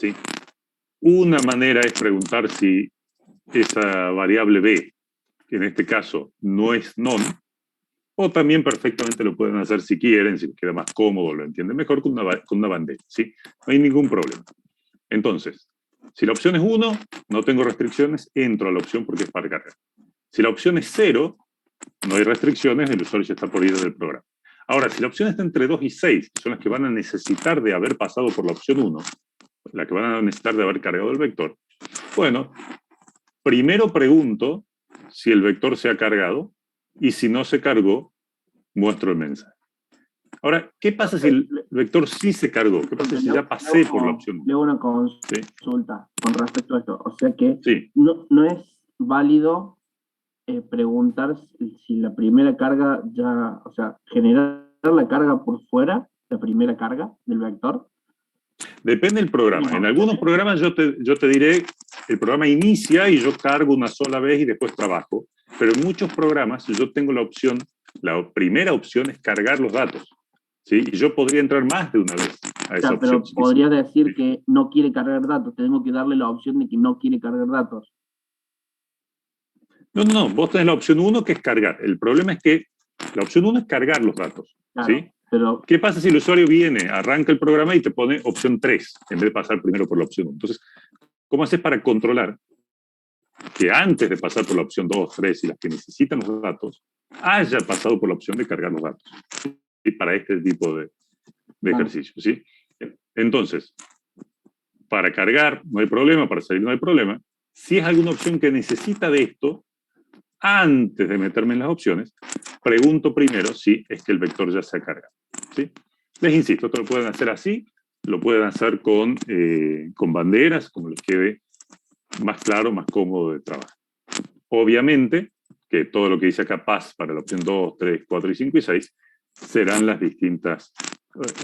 ¿sí? Una manera es preguntar si esa variable b, que en este caso no es non, o también perfectamente lo pueden hacer si quieren, si les queda más cómodo, lo entienden mejor con una bandeja, ¿sí? No hay ningún problema. Entonces, si la opción es 1, no tengo restricciones, entro a la opción porque es para cargar. Si la opción es 0, no hay restricciones, el usuario ya está por ir del programa. Ahora, si la opción está entre 2 y 6, que son las que van a necesitar de haber pasado por la opción 1, la que van a necesitar de haber cargado el vector, bueno, primero pregunto si el vector se ha cargado y si no se cargó, muestro el mensaje. Ahora, ¿qué pasa si el vector sí se cargó? ¿Qué pasa si ya pasé por la opción 1? Le hago una consulta con respecto a esto. O sea que Sí. no es válido preguntar si la primera carga ya, o sea, generar la carga por fuera, la primera carga del vector. Depende del programa. En algunos programas yo te diré, el programa inicia y yo cargo una sola vez y después trabajo. Pero en muchos programas yo tengo la opción, la primera opción es cargar los datos, ¿sí? Y yo podría entrar más de una vez a esa opción. Pero podría decir que no quiere cargar datos. Tengo que darle la opción de que no quiere cargar datos. No. Vos tenés la opción 1 que es cargar. El problema es que la opción 1 es cargar los datos, Claro, ¿sí? Pero ¿qué pasa si el usuario viene, arranca el programa y te pone opción 3 en vez de pasar primero por la opción 1? Entonces, ¿cómo haces para controlar que antes de pasar por la opción 2, 3 y las que necesitan los datos, haya pasado por la opción de cargar los datos? Y para este tipo de ejercicio, ¿sí? Entonces, para cargar no hay problema, para salir no hay problema. Si es alguna opción que necesita de esto, antes de meterme en las opciones, pregunto primero si es que el vector ya se ha cargado, ¿sí? Les insisto, esto lo pueden hacer así, lo pueden hacer con banderas, como les quede más claro, más cómodo de trabajar. Obviamente, que todo lo que dice acá PAS para la opción 2, 3, 4 y 5 y 6 serán las distintas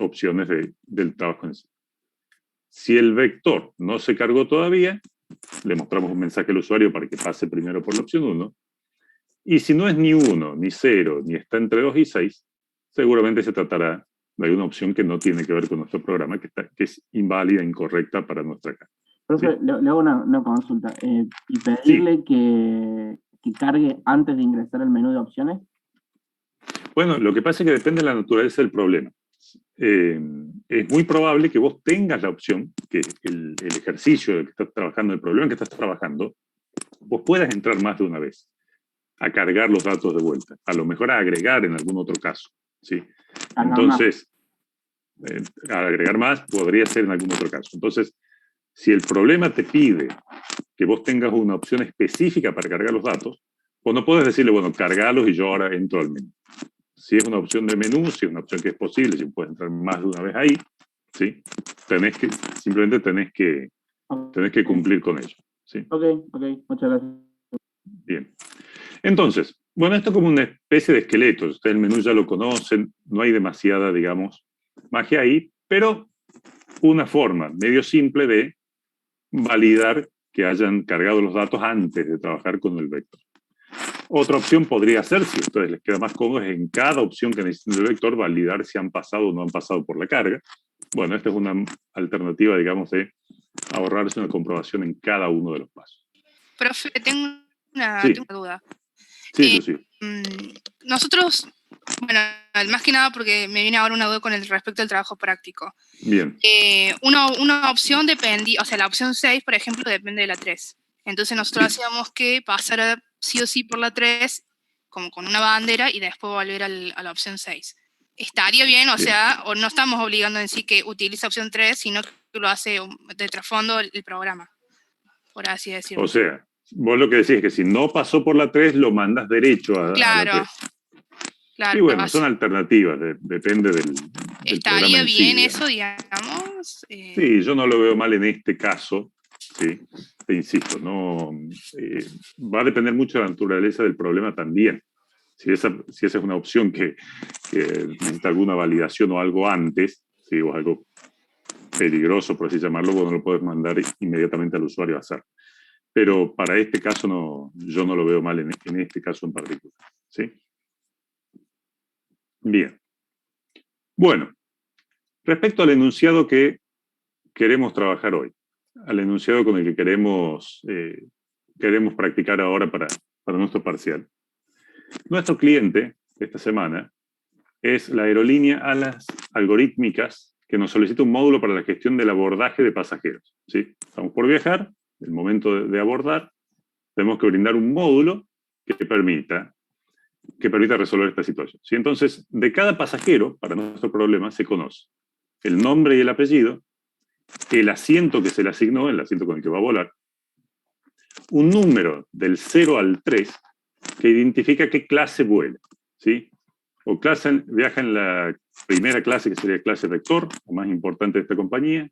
opciones del trabajo en sí. Si el vector no se cargó todavía, le mostramos un mensaje al usuario para que pase primero por la opción 1. Y si no es ni 1, ni 0, ni está entre 2 y 6, seguramente se tratará de alguna opción que no tiene que ver con nuestro programa, que es inválida, incorrecta para nuestra carga. Profe, ¿sí? le hago una consulta. ¿Y pedirle Sí. que cargue antes de ingresar al menú de opciones? Bueno, lo que pasa es que depende de la naturaleza del problema. Es muy probable que vos tengas la opción, que el ejercicio del que estás trabajando, el problema que estás trabajando, vos puedas entrar más de una vez a cargar los datos de vuelta, a lo mejor a agregar en algún otro caso, ¿sí? Entonces, agregar más podría ser en algún otro caso. Entonces, si el problema te pide que vos tengas una opción específica para cargar los datos, vos no puedes decirle, bueno, cargalos y yo ahora entro al menú. Si es una opción de menú, si es una opción que es posible, si puedes entrar más de una vez ahí, ¿sí? Simplemente tenés que cumplir con ello. ¿sí? Ok, muchas gracias. Bien. Entonces, bueno, esto es como una especie de esqueleto. Ustedes el menú ya lo conocen, no hay demasiada, digamos, magia ahí, pero una forma medio simple de validar que hayan cargado los datos antes de trabajar con el vector. Otra opción podría ser, si a ustedes les queda más cómodo, es en cada opción que necesiten del vector validar si han pasado o no han pasado por la carga. Bueno, esta es una alternativa, digamos, de ahorrarse una comprobación en cada uno de los pasos. Profe, tengo una duda. Sí, sí. Nosotros, bueno, más que nada porque me viene ahora una duda con respecto al trabajo práctico. Bien. Una opción dependía, o sea, la opción 6, por ejemplo, depende de la 3. Entonces nosotros hacíamos que pasara sí o sí por la 3, como con una bandera, y después volver a la opción 6. ¿Estaría bien? O sea, o no estamos obligando en sí que utilice opción 3, sino que lo hace de trasfondo el programa, por así decirlo. O sea, vos lo que decís es que si no pasó por la 3, lo mandas derecho a la 3. Claro. Y bueno, son alternativas, depende del ¿Estaría programa en sí, bien digamos. eso, digamos? Sí, yo no lo veo mal en este caso, sí, te insisto, no, va a depender mucho de la naturaleza del problema también. Si esa es una opción que necesita alguna validación o algo antes, ¿sí? O algo peligroso, por así llamarlo, bueno, lo puedes mandar inmediatamente al usuario a hacer. Pero para este caso yo no lo veo mal en este caso en particular. ¿sí? Bien. Bueno, respecto al enunciado que queremos trabajar hoy. al enunciado con el que queremos practicar ahora para nuestro parcial. Nuestro cliente, esta semana, es la aerolínea Alas Algorítmicas, que nos solicita un módulo para la gestión del abordaje de pasajeros. ¿Sí? Estamos por viajar, el momento de abordar, tenemos que brindar un módulo que permita resolver esta situación. ¿Sí? Entonces, de cada pasajero, para nuestro problema, se conoce el nombre y el apellido, el asiento que se le asignó, el asiento con el que va a volar, un número del 0 al 3 que identifica qué clase vuela. ¿Sí? O viaja en la primera clase, que sería clase vector, la más importante de esta compañía,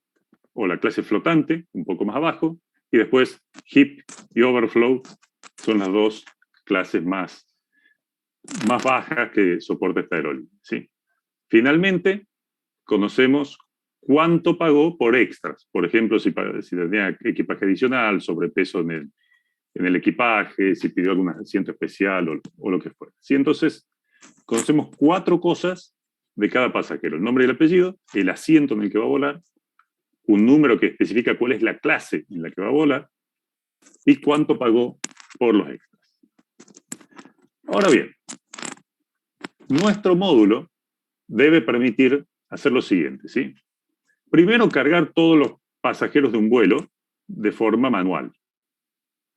o la clase flotante, un poco más abajo, y después HIP y Overflow son las dos clases más bajas que soporta esta aerolínea. ¿Sí? Finalmente, conocemos cuánto pagó por extras. Por ejemplo, si tenía equipaje adicional, sobrepeso en el equipaje, si pidió algún asiento especial o lo que fuera. ¿Sí? Entonces, conocemos 4 cosas de cada pasajero: el nombre y el apellido, el asiento en el que va a volar, un número que especifica cuál es la clase en la que va a volar y cuánto pagó por los extras. Ahora bien, nuestro módulo debe permitir hacer lo siguiente, ¿sí? Primero, cargar todos los pasajeros de un vuelo de forma manual.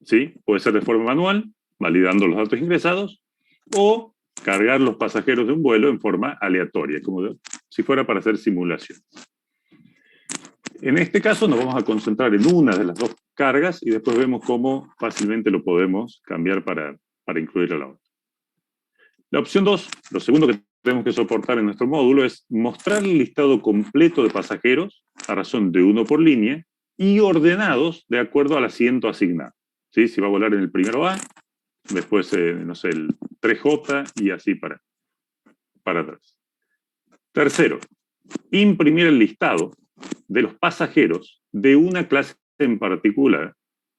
¿Sí? Puede ser de forma manual, validando los datos ingresados, o cargar los pasajeros de un vuelo en forma aleatoria, como si fuera para hacer simulación. En este caso nos vamos a concentrar en una de las 2 cargas y después vemos cómo fácilmente lo podemos cambiar para incluir a la otra. La opción 2, lo segundo que tenemos que soportar en nuestro módulo, es mostrar el listado completo de pasajeros a razón de 1 por línea y ordenados de acuerdo al asiento asignado. ¿Sí? Si va a volar en el primero A, después, no sé, el 3J y así para atrás. Tercero, imprimir el listado de los pasajeros de una clase en particular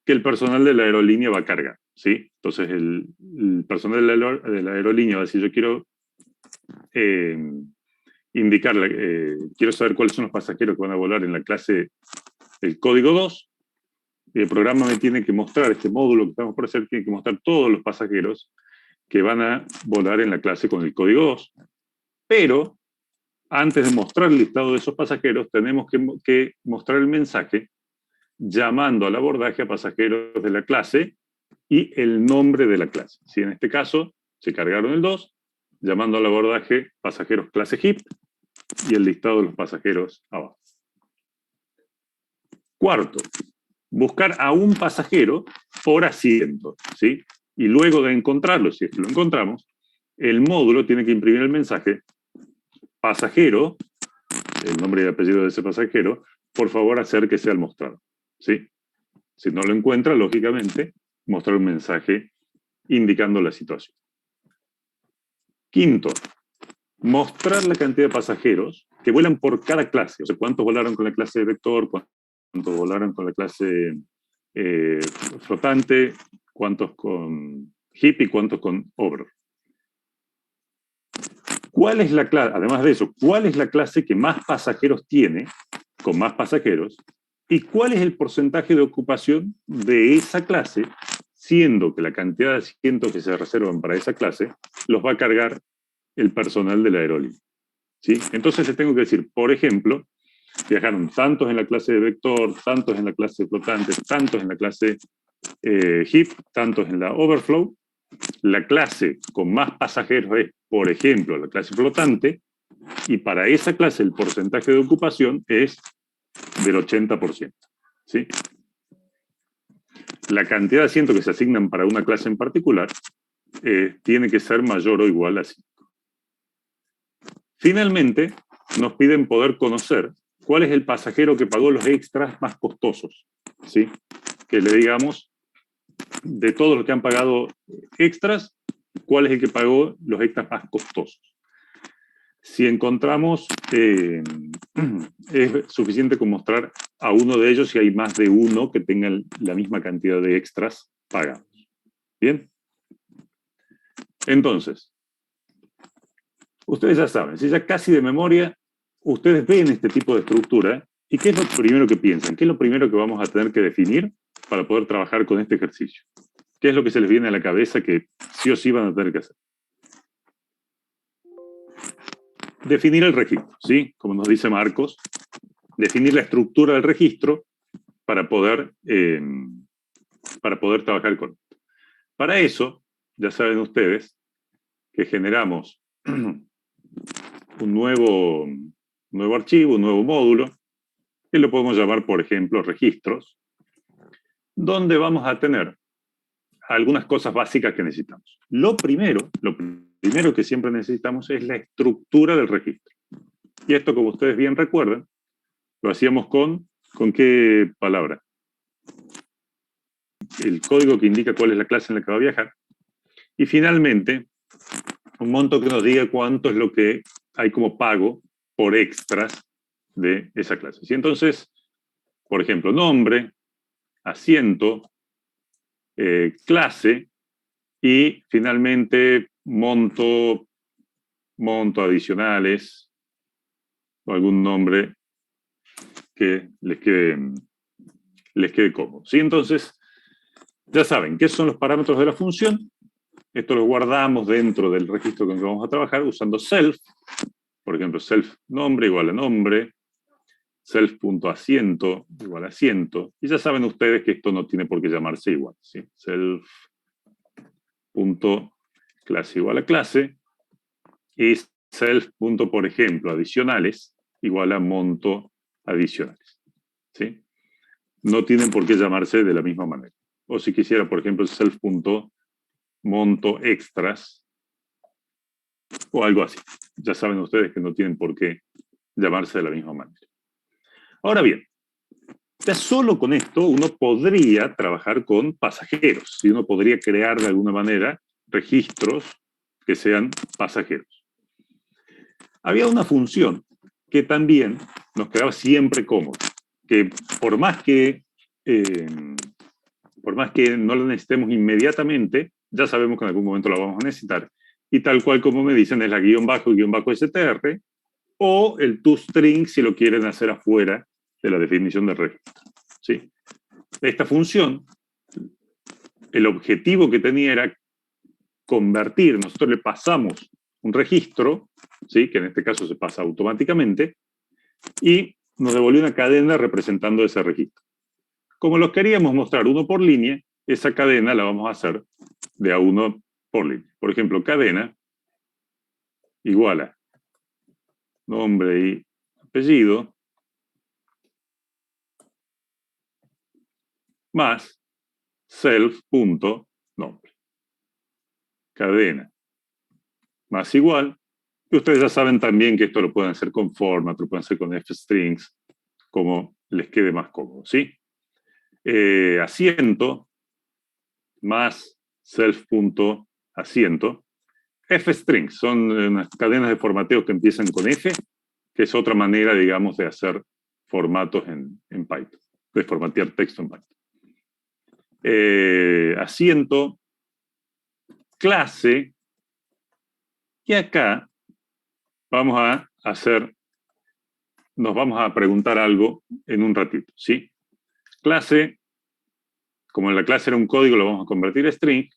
que el personal de la aerolínea va a cargar. ¿Sí? Entonces, el personal de la aerolínea va a decir: yo quiero quiero saber cuáles son los pasajeros que van a volar en la clase el código 2, y el programa me tiene que mostrar, este módulo que estamos por hacer, tiene que mostrar todos los pasajeros que van a volar en la clase con el código 2. Pero, antes de mostrar el listado de esos pasajeros, tenemos que mostrar el mensaje llamando al abordaje a pasajeros de la clase y el nombre de la clase. ¿Sí? En este caso, se cargaron el 2, llamando al abordaje pasajeros clase HIP y el listado de los pasajeros abajo. Cuarto, buscar a un pasajero por asiento, ¿sí? Y luego de encontrarlo, si es que lo encontramos, el módulo tiene que imprimir el mensaje: pasajero, el nombre y el apellido de ese pasajero, por favor acérquese al mostrador. ¿Sí? Si no lo encuentra, lógicamente, mostrar un mensaje indicando la situación. Quinto, mostrar la cantidad de pasajeros que vuelan por cada clase. O sea, cuántos volaron con la clase de vector, cuántos volaron con la clase flotante, cuántos con HIP y cuántos con Overflow. ¿Cuál es la clase? Además de eso, ¿cuál es la clase que más pasajeros tiene, con más pasajeros? ¿Y cuál es el porcentaje de ocupación de esa clase, siendo que la cantidad de asientos que se reservan para esa clase los va a cargar el personal de la aerolínea? ¿Sí? Entonces les tengo que decir, por ejemplo, viajaron tantos en la clase de vector, tantos en la clase flotante, tantos en la clase HIP, tantos en la Overflow. La clase con más pasajeros es, por ejemplo, la clase flotante, y para esa clase el porcentaje de ocupación es del 80%. ¿Sí? La cantidad de asientos que se asignan para una clase en particular tiene que ser mayor o igual a 5. Finalmente, nos piden poder conocer cuál es el pasajero que pagó los extras más costosos. ¿Sí? Que le digamos, de todos los que han pagado extras, cuál es el que pagó los extras más costosos. Si encontramos, es suficiente con mostrar a uno de ellos si hay más de uno que tengan la misma cantidad de extras pagados. ¿Bien? Entonces, ustedes ya saben, si ya casi de memoria, ustedes ven este tipo de estructura ¿Y qué es lo primero que piensan? ¿Qué es lo primero que vamos a tener que definir para poder trabajar con este ejercicio? ¿Qué es lo que se les viene a la cabeza que sí o sí van a tener que hacer? Definir el registro, ¿sí? Como nos dice Marcos, definir la estructura del registro para poder trabajar con esto. Para eso, ya saben ustedes que generamos un nuevo archivo, un nuevo módulo, que lo podemos llamar, por ejemplo, registros, donde vamos a tener algunas cosas básicas que necesitamos. Lo primero que siempre necesitamos es la estructura del registro. Y esto, como ustedes bien recuerdan, lo hacíamos ¿con qué palabra? El código que indica cuál es la clase en la que va a viajar. Y finalmente, un monto que nos diga cuánto es lo que hay como pago por extras de esa clase. Y entonces, por ejemplo, nombre, asiento, clase y finalmente monto adicionales o algún nombre que les quede cómodo. ¿Sí? Entonces, ya saben, ¿qué son los parámetros de la función? Esto lo guardamos dentro del registro con el que vamos a trabajar usando self. Por ejemplo, self nombre igual a nombre, self.asiento igual a asiento. Y ya saben ustedes que esto no tiene por qué llamarse igual. ¿Sí? Self.clase igual a clase. Y self. Por ejemplo, adicionales igual a monto adicionales. ¿Sí? No tienen por qué llamarse de la misma manera. O si quisiera, por ejemplo, self.monto extras o algo así. Ya saben ustedes que no tienen por qué llamarse de la misma manera. Ahora bien, ya solo con esto uno podría trabajar con pasajeros. ¿Sí? Uno podría crear de alguna manera registros que sean pasajeros. Había una función que también nos quedaba siempre cómoda, que por más que no la necesitemos inmediatamente, ya sabemos que en algún momento la vamos a necesitar, y tal cual como me dicen es la --str, o el toString si lo quieren hacer afuera de la definición del registro. ¿Sí? Esta función, el objetivo que tenía era convertir, nosotros le pasamos un registro, ¿sí? Que en este caso se pasa automáticamente, y nos devolvió una cadena representando ese registro. Como los queríamos mostrar uno por línea, esa cadena la vamos a hacer de a uno por línea. Por ejemplo, cadena igual a nombre y apellido más self.nombre. Cadena más igual. Y ustedes ya saben también que esto lo pueden hacer con format, lo pueden hacer con fstrings, como les quede más cómodo, ¿sí? Asiento más self.asiento. Fstrings son unas cadenas de formateo que empiezan con F, que es otra manera, digamos, de hacer formatos en Python, de formatear texto en Python. Asiento, clase, y acá nos vamos a preguntar algo en un ratito, ¿sí? Clase, como en la clase era un código, lo vamos a convertir a string,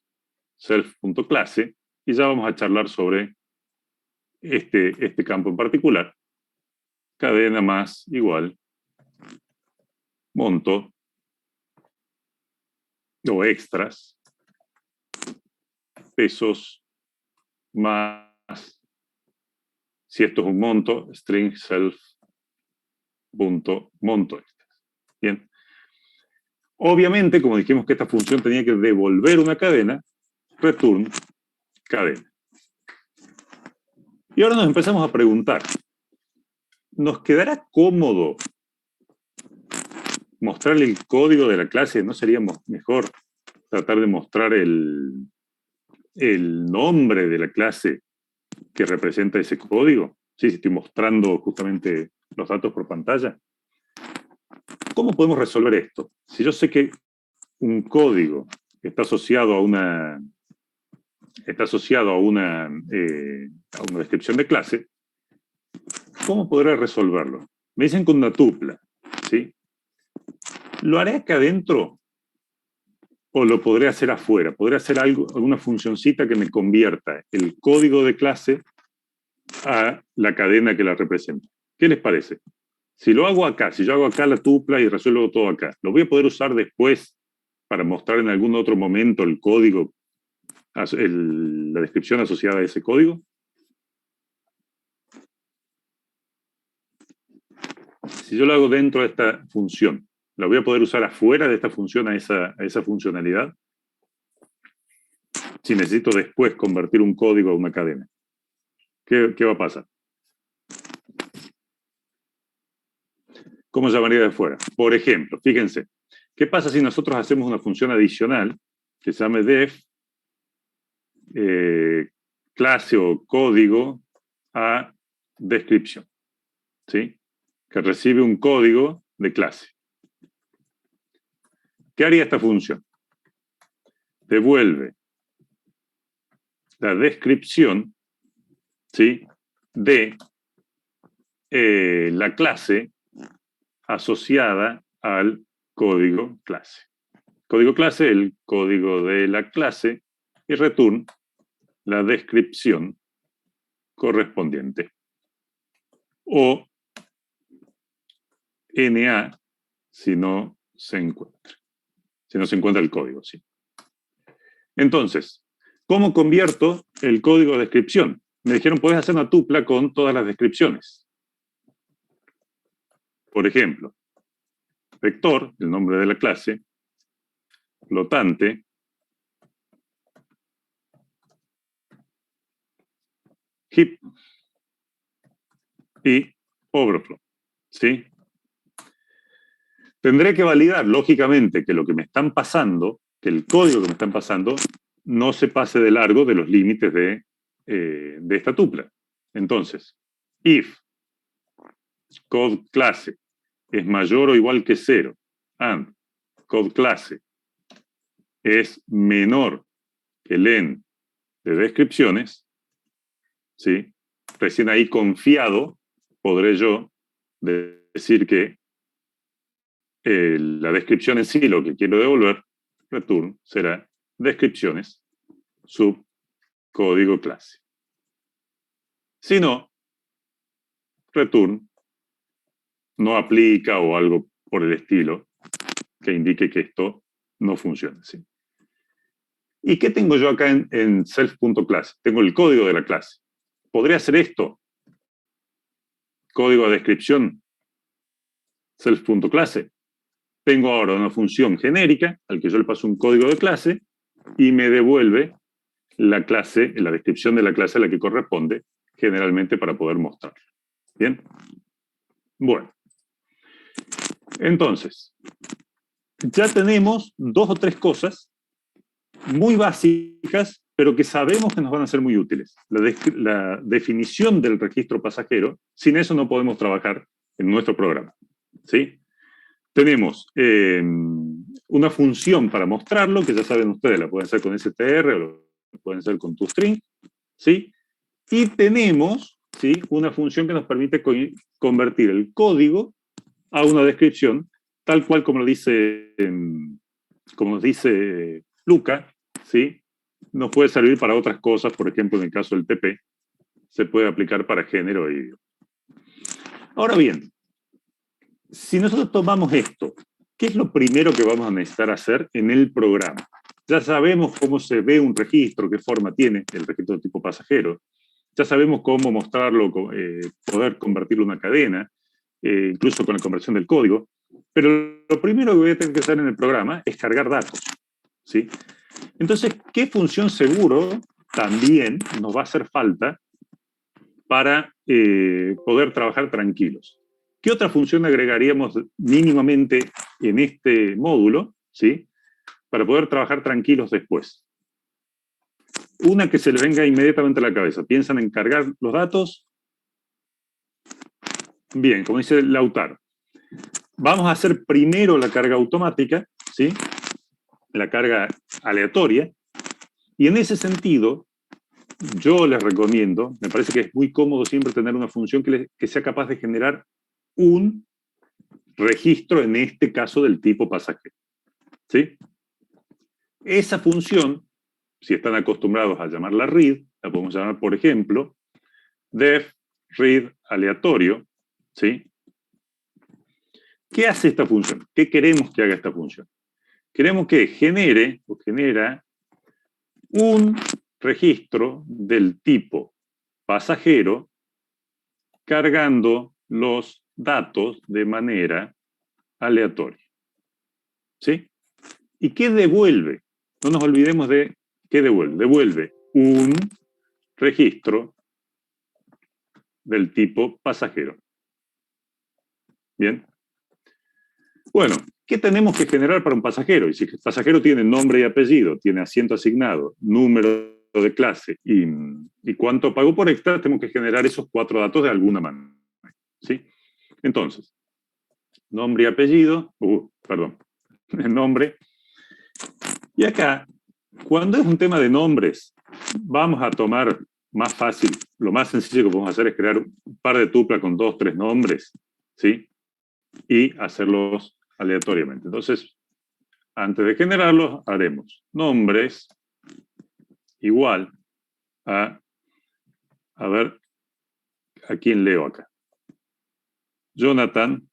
self.clase, y ya vamos a charlar sobre este campo en particular. Cadena más igual monto o extras pesos más, si esto es un monto, string self.monto extras. Bien. Obviamente, como dijimos que esta función tenía que devolver una cadena, return cadena. Y ahora nos empezamos a preguntar, ¿nos quedará cómodo mostrarle el código de la clase? ¿No sería mejor tratar de mostrar el nombre de la clase que representa ese código? Sí, si estoy mostrando justamente los datos por pantalla. ¿Cómo podemos resolver esto? Si yo sé que un código está asociado a una descripción de clase, ¿cómo podré resolverlo? Me dicen con una tupla. ¿sí? ¿Lo haré acá adentro o lo podré hacer afuera? ¿Podré hacer alguna funcioncita que me convierta el código de clase a la cadena que la representa? ¿Qué les parece? Si lo hago acá, si yo hago acá la tupla y resuelvo todo acá, ¿lo voy a poder usar después para mostrar en algún otro momento el código, la descripción asociada a ese código? Si yo lo hago dentro de esta función, ¿la voy a poder usar afuera de esta función a esa funcionalidad? Si necesito después convertir un código a una cadena, ¿qué va a pasar? ¿Cómo llamaría de fuera? Por ejemplo, fíjense, ¿qué pasa si nosotros hacemos una función adicional que se llame def clase o código a descripción? ¿Sí? Que recibe un código de clase. ¿Qué haría esta función? Devuelve la descripción, ¿sí?, de la clase asociada al código clase. Código clase, el código de la clase, y return la descripción correspondiente. O NA si no se encuentra. Si no se encuentra el código, sí. Entonces, ¿cómo convierto el código de descripción? Me dijeron, puedes hacer una tupla con todas las descripciones. Por ejemplo, vector, el nombre de la clase, flotante, heap y overflow, ¿sí? Tendré que validar, lógicamente, que lo que me están pasando, que el código que me están pasando, no se pase de largo de los límites de esta tupla. Entonces, if code clase es mayor o igual que 0, and code clase es menor que len de descripciones, ¿sí? Recién ahí confiado podré yo decir que la descripción en sí, lo que quiero devolver, return, será descripciones sub código clase. Si no, return no aplica o algo por el estilo que indique que esto no funciona, ¿sí? ¿Y qué tengo yo acá en self.class? Tengo el código de la clase. ¿Podría hacer esto? Código de descripción self.clase. Tengo ahora una función genérica al que yo le paso un código de clase y me devuelve la clase, la descripción de la clase a la que corresponde, generalmente para poder mostrarlo. ¿Bien? Bueno. Entonces, ya tenemos 2 o 3 cosas muy básicas, pero que sabemos que nos van a ser muy útiles. La definición del registro pasajero, sin eso no podemos trabajar en nuestro programa, ¿sí? Tenemos una función para mostrarlo, que ya saben ustedes, la pueden hacer con str o lo pueden hacer con toString, ¿sí? Y tenemos, ¿sí?, una función que nos permite convertir el código a una descripción, tal cual como nos dice Luca, ¿sí? Nos puede servir para otras cosas, por ejemplo, en el caso del TP, se puede aplicar para género e idioma. Ahora bien, si nosotros tomamos esto, ¿qué es lo primero que vamos a necesitar hacer en el programa? Ya sabemos cómo se ve un registro, qué forma tiene el registro de tipo pasajero. Ya sabemos cómo mostrarlo, poder convertirlo en una cadena, incluso con la conversión del código. Pero lo primero que voy a tener que hacer en el programa es cargar datos, ¿sí? Entonces, ¿qué función seguro también nos va a hacer falta para poder trabajar tranquilos? ¿Qué otra función agregaríamos mínimamente en este módulo, ¿sí?, para poder trabajar tranquilos después? Una que se les venga inmediatamente a la cabeza. ¿Piensan en cargar los datos? Bien, como dice Lautaro. Vamos a hacer primero la carga automática, ¿sí?, la carga aleatoria, y en ese sentido, yo les recomiendo, me parece que es muy cómodo siempre tener una función que sea capaz de generar un registro, en este caso, del tipo pasajero. ¿Sí? Esa función, si están acostumbrados a llamarla read, la podemos llamar, por ejemplo, def read aleatorio. ¿Sí? ¿Qué hace esta función? ¿Qué queremos que haga esta función? Queremos que genera un registro del tipo pasajero cargando los datos de manera aleatoria. ¿Sí? ¿Y qué devuelve? No nos olvidemos de qué devuelve. Devuelve un registro del tipo pasajero. ¿Bien? Bueno, ¿qué tenemos que generar para un pasajero? Y si el pasajero tiene nombre y apellido, tiene asiento asignado, número de clase y cuánto pagó por extra, tenemos que generar esos 4 datos de alguna manera. ¿Sí? Entonces, nombre y apellido, el nombre. Y acá, cuando es un tema de nombres, vamos a tomar más fácil, lo más sencillo que podemos hacer es crear un par de tuplas con 2, 3 nombres, ¿sí? Y hacerlos aleatoriamente. Entonces, antes de generarlos, haremos nombres igual a ver, ¿a quién leo acá? Jonathan,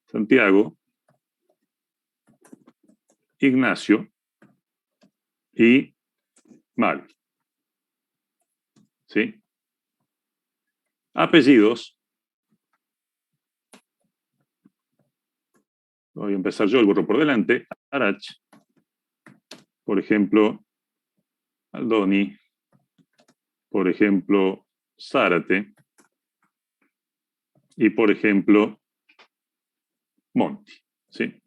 Santiago, Ignacio y Mari. ¿Sí? Apellidos. Voy a empezar yo, el burro por delante. Arach. Por ejemplo, Aldoni. Por ejemplo, Zárate. Y por ejemplo, Monti. ¿Sí?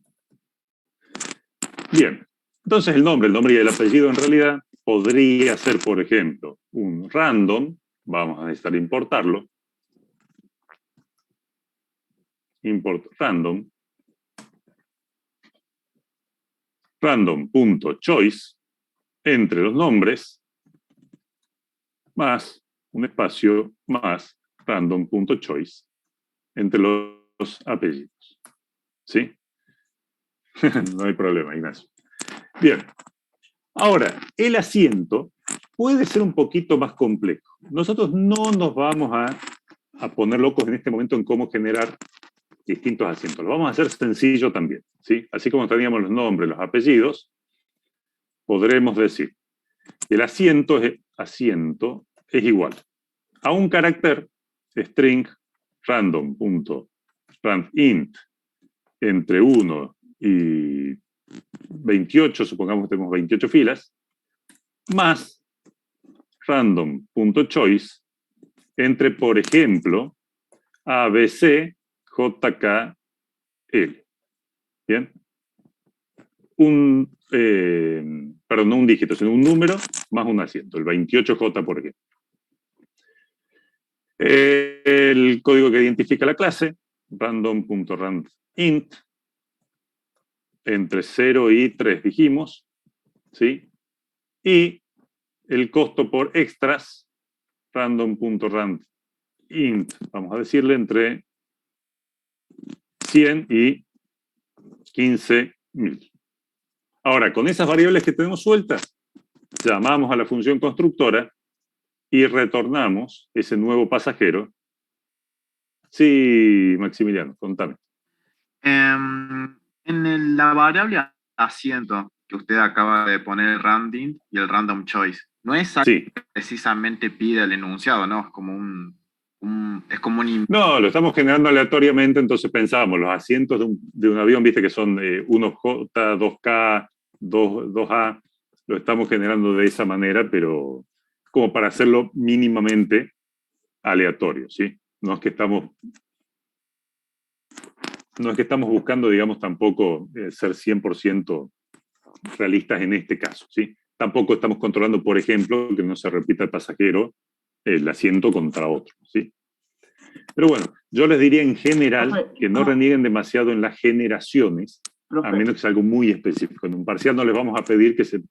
Bien. Entonces el nombre y el apellido en realidad podría ser, por ejemplo, un random. Vamos a necesitar importarlo. Import random. Random.choice entre los nombres más un espacio más random.choice entre los apellidos. ¿Sí? No hay problema, Ignacio. Bien. Ahora, el asiento puede ser un poquito más complejo. Nosotros no nos vamos a poner locos en este momento en cómo generar distintos asientos. Lo vamos a hacer sencillo también. ¿Sí? Así como teníamos los nombres, los apellidos, podremos decir que el asiento es igual a un carácter string random.randint entre 1 y 28, supongamos que tenemos 28 filas, más random.choice entre, por ejemplo, A, B, C, J, K, L. ¿Bien? Perdón, no un dígito, sino un número más un asiento, el 28J, por ejemplo. El código que identifica la clase, random.randint, entre 0 y 3 dijimos, ¿sí? Y el costo por extras, random.randint, vamos a decirle entre 100 y 15.000. Ahora, con esas variables que tenemos sueltas, llamamos a la función constructora y retornamos ese nuevo pasajero. Sí, Maximiliano, contame. La variable asiento que usted acaba de poner, el random y el random choice, no es algo Sí. que precisamente pide el enunciado, ¿no? Es como No, lo estamos generando aleatoriamente, entonces pensábamos, los asientos de un avión, viste que son 1J, 2K, 2A, lo estamos generando de esa manera, pero como para hacerlo mínimamente aleatorio, ¿sí? No es que estamos buscando, digamos, tampoco ser 100% realistas en este caso, ¿sí? Tampoco estamos controlando, por ejemplo, que no se repita el pasajero el asiento contra otro, ¿sí? Pero bueno, yo les diría en general que no renieguen demasiado en las generaciones, a menos que sea algo muy específico. En un parcial no les vamos a pedir que se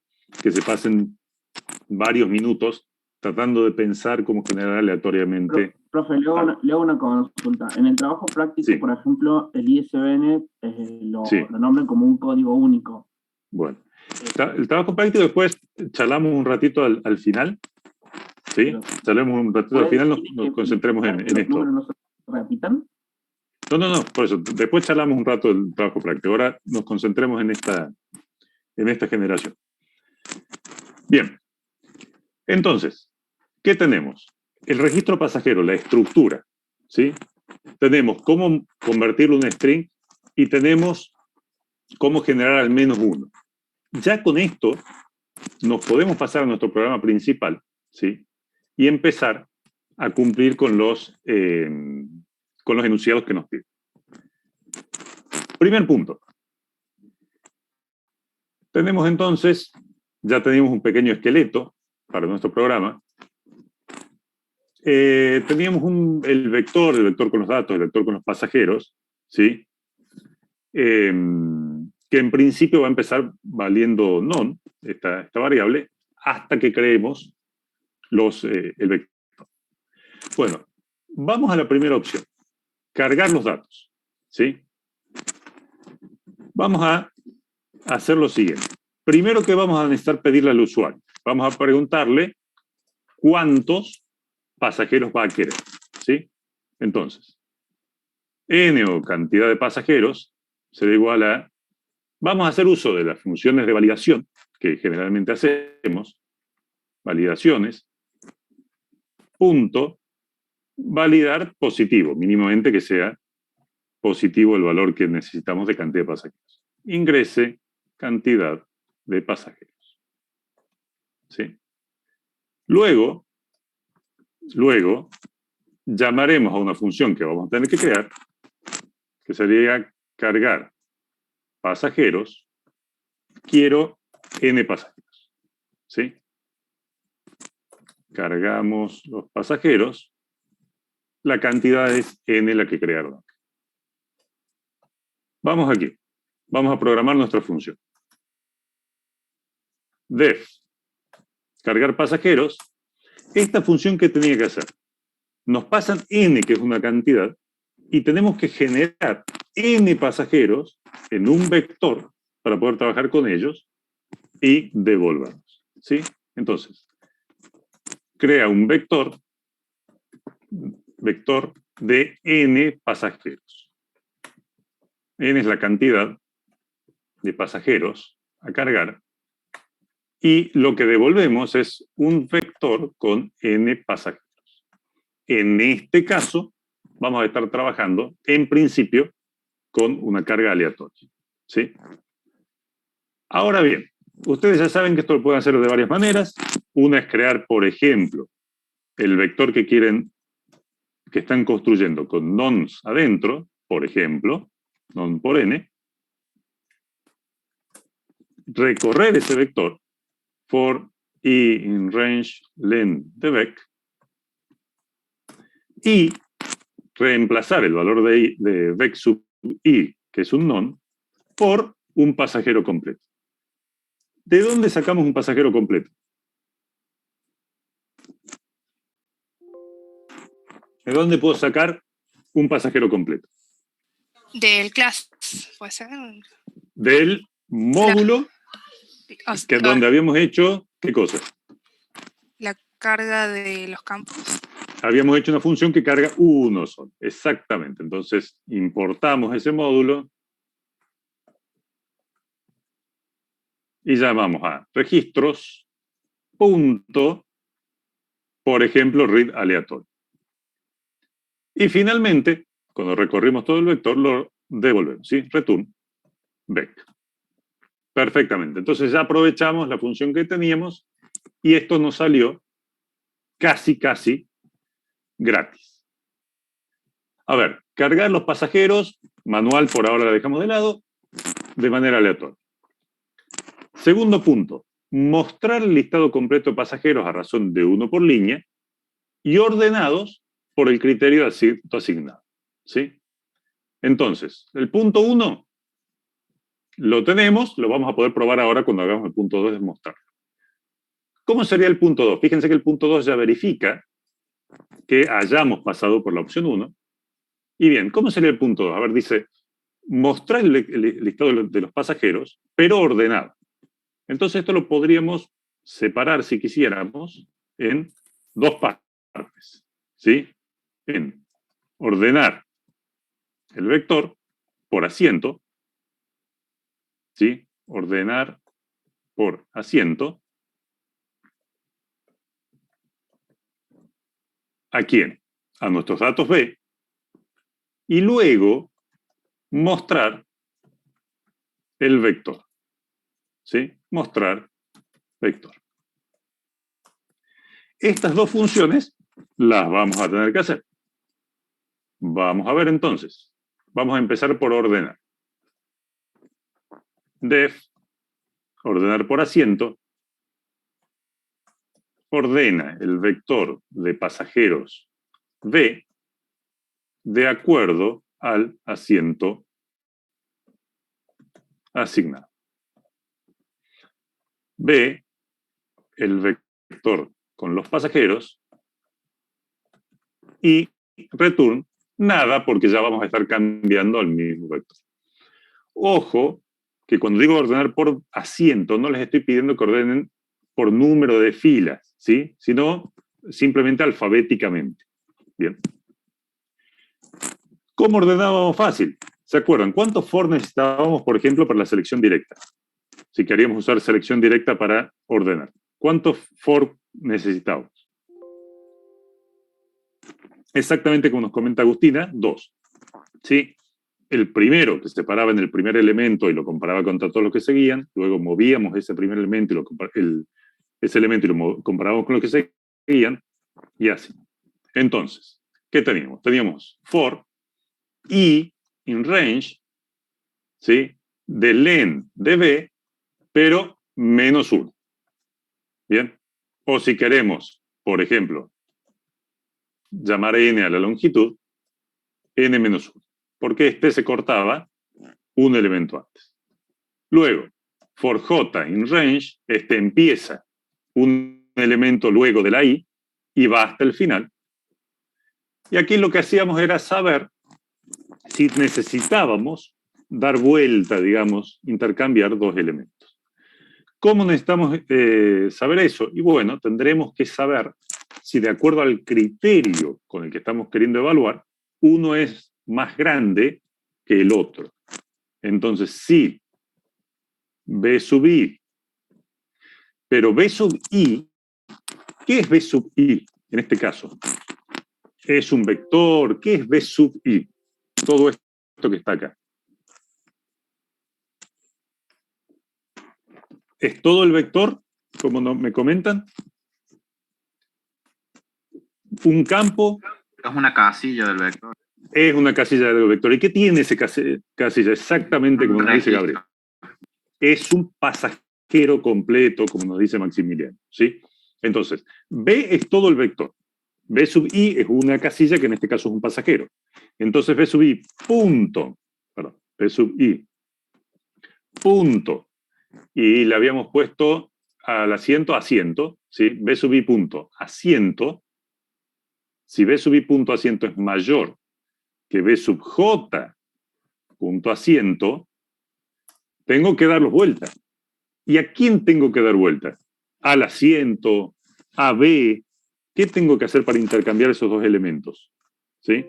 pasen varios minutos tratando de pensar cómo generar aleatoriamente. Profe, le hago una consulta. En el trabajo práctico, Sí. por ejemplo, el ISBN Sí. lo nombran como un código único. Bueno, el trabajo práctico después charlamos un ratito al final. ¿Sí? Pero, Charlemos un ratito al final, nos que concentremos en los esto. números no se repitan. No, por eso. Después charlamos un rato del trabajo práctico. Ahora nos concentremos en esta generación. Bien. Entonces, ¿qué tenemos? El registro pasajero, la estructura, ¿sí? Tenemos cómo convertirlo en un string y tenemos cómo generar al menos uno. Ya con esto nos podemos pasar a nuestro programa principal, ¿sí? Y empezar a cumplir con los enunciados que nos piden. Primer punto. Tenemos entonces, ya tenemos un pequeño esqueleto para nuestro programa. Teníamos el vector con los datos, el vector con los pasajeros, ¿sí? Que en principio va a empezar valiendo none, esta variable, hasta que creemos el vector. Bueno, vamos a la primera opción, cargar los datos, ¿sí? Vamos a hacer lo siguiente. Primero que vamos a necesitar pedirle al usuario, vamos a preguntarle cuántos pasajeros va a querer, ¿sí? Entonces, n o cantidad de pasajeros será igual a, vamos a hacer uso de las funciones de validación que generalmente hacemos, validaciones, punto, validar positivo, mínimamente que sea positivo el valor que necesitamos de cantidad de pasajeros. Ingrese cantidad de pasajeros. ¿Sí? Luego, llamaremos a una función que vamos a tener que crear, que sería cargar pasajeros. Quiero n pasajeros. ¿Sí? Cargamos los pasajeros. La cantidad es n la que crearon. Vamos aquí. Vamos a programar nuestra función. Def. Cargar pasajeros. Esta función, ¿qué tenía que hacer? Nos pasan n, que es una cantidad, y tenemos que generar n pasajeros en un vector para poder trabajar con ellos y devolverlos. ¿Sí? Entonces, crea un vector de n pasajeros. N es la cantidad de pasajeros a cargar y lo que devolvemos es un vector con n pasajeros. En este caso, vamos a estar trabajando, en principio, con una carga aleatoria. ¿Sí? Ahora bien, ustedes ya saben que esto lo pueden hacer de varias maneras. Una es crear, por ejemplo, el vector que están construyendo con nons adentro, por ejemplo, non por n, recorrer ese vector for i in range len de vec y reemplazar el valor de vec sub i, que es un non, por un pasajero completo. ¿De dónde sacamos un pasajero completo? ¿De dónde puedo sacar un pasajero completo? Del class, puede ser. Del módulo que es donde habíamos hecho, ¿qué cosa? La carga de los campos. Habíamos hecho una función que carga uno solo. Exactamente. Entonces, importamos ese módulo y llamamos a registros, punto, por ejemplo, read aleatorio. Y finalmente, cuando recorrimos todo el vector, lo devolvemos, ¿sí? Return, vec. Perfectamente. Entonces ya aprovechamos la función que teníamos y esto nos salió casi gratis. A ver, cargar los pasajeros, manual por ahora la dejamos de lado, de manera aleatoria. Segundo punto, mostrar el listado completo de pasajeros a razón de 1 por línea y ordenados por el criterio de asignado. ¿Sí? Entonces, el punto 1 lo tenemos, lo vamos a poder probar ahora cuando hagamos el punto 2 de mostrarlo. ¿Cómo sería el punto 2? Fíjense que el punto 2 ya verifica que hayamos pasado por la opción 1. Y bien, ¿cómo sería el punto 2? A ver, dice, mostrar el listado de los pasajeros, pero ordenado. Entonces esto lo podríamos separar, si quisiéramos, en dos partes, ¿sí? En ordenar el vector por asiento, ¿sí? Ordenar por asiento. ¿A quién? A nuestros datos B. Y luego mostrar el vector, ¿sí? Mostrar vector. Estas dos funciones las vamos a tener que hacer. Vamos a ver entonces. Vamos a empezar por ordenar. Def, ordenar por asiento, ordena el vector de pasajeros B de acuerdo al asiento asignado. B, el vector con los pasajeros, y return, nada, porque ya vamos a estar cambiando al mismo vector. Ojo, que cuando digo ordenar por asiento, no les estoy pidiendo que ordenen por número de filas, ¿sí? Sino simplemente alfabéticamente. Bien. ¿Cómo ordenábamos? Fácil. ¿Se acuerdan? ¿Cuántos for necesitábamos, por ejemplo, para la selección directa? Si queríamos usar selección directa para ordenar. ¿Cuántos for necesitábamos? Exactamente como nos comenta Agustina, 2. ¿Sí? El primero, que se separaba en el primer elemento y lo comparaba contra todos los que seguían, luego movíamos ese primer elemento y ese elemento y lo comparábamos con los que seguían, y así. Entonces, ¿qué teníamos? Teníamos for i in range, ¿sí? De len de b, pero menos 1. ¿Bien? O si queremos, por ejemplo, llamar n a la longitud, n menos 1. Porque este se cortaba un elemento antes. Luego, for j in range, este empieza un elemento luego de la i y va hasta el final. Y aquí lo que hacíamos era saber si necesitábamos dar vuelta, digamos, intercambiar dos elementos. ¿Cómo necesitamos saber eso? Y bueno, tendremos que saber si de acuerdo al criterio con el que estamos queriendo evaluar, uno es más grande que el otro. Entonces, si B sub I, pero B sub I, ¿qué es B sub I en este caso? ¿Es un vector? ¿Qué es B sub I? Todo esto que está acá. ¿Es todo el vector, como me comentan? ¿Un campo? Es una casilla del vector. Es una casilla del vector. ¿Y qué tiene ese casilla? Exactamente como nos dice Gabriel. Es un pasajero completo, como nos dice Maximiliano, ¿sí? Entonces, B es todo el vector. B sub I es una casilla que en este caso es un pasajero. Entonces, B sub I punto, perdón, B sub I punto, y le habíamos puesto al asiento, ¿sí? B sub I punto, asiento. Si B sub I punto asiento es mayor que B sub J punto asiento, tengo que darlos vuelta. ¿Y a quién tengo que dar vuelta? Al asiento, a B. ¿Qué tengo que hacer para intercambiar esos dos elementos? ¿Sí?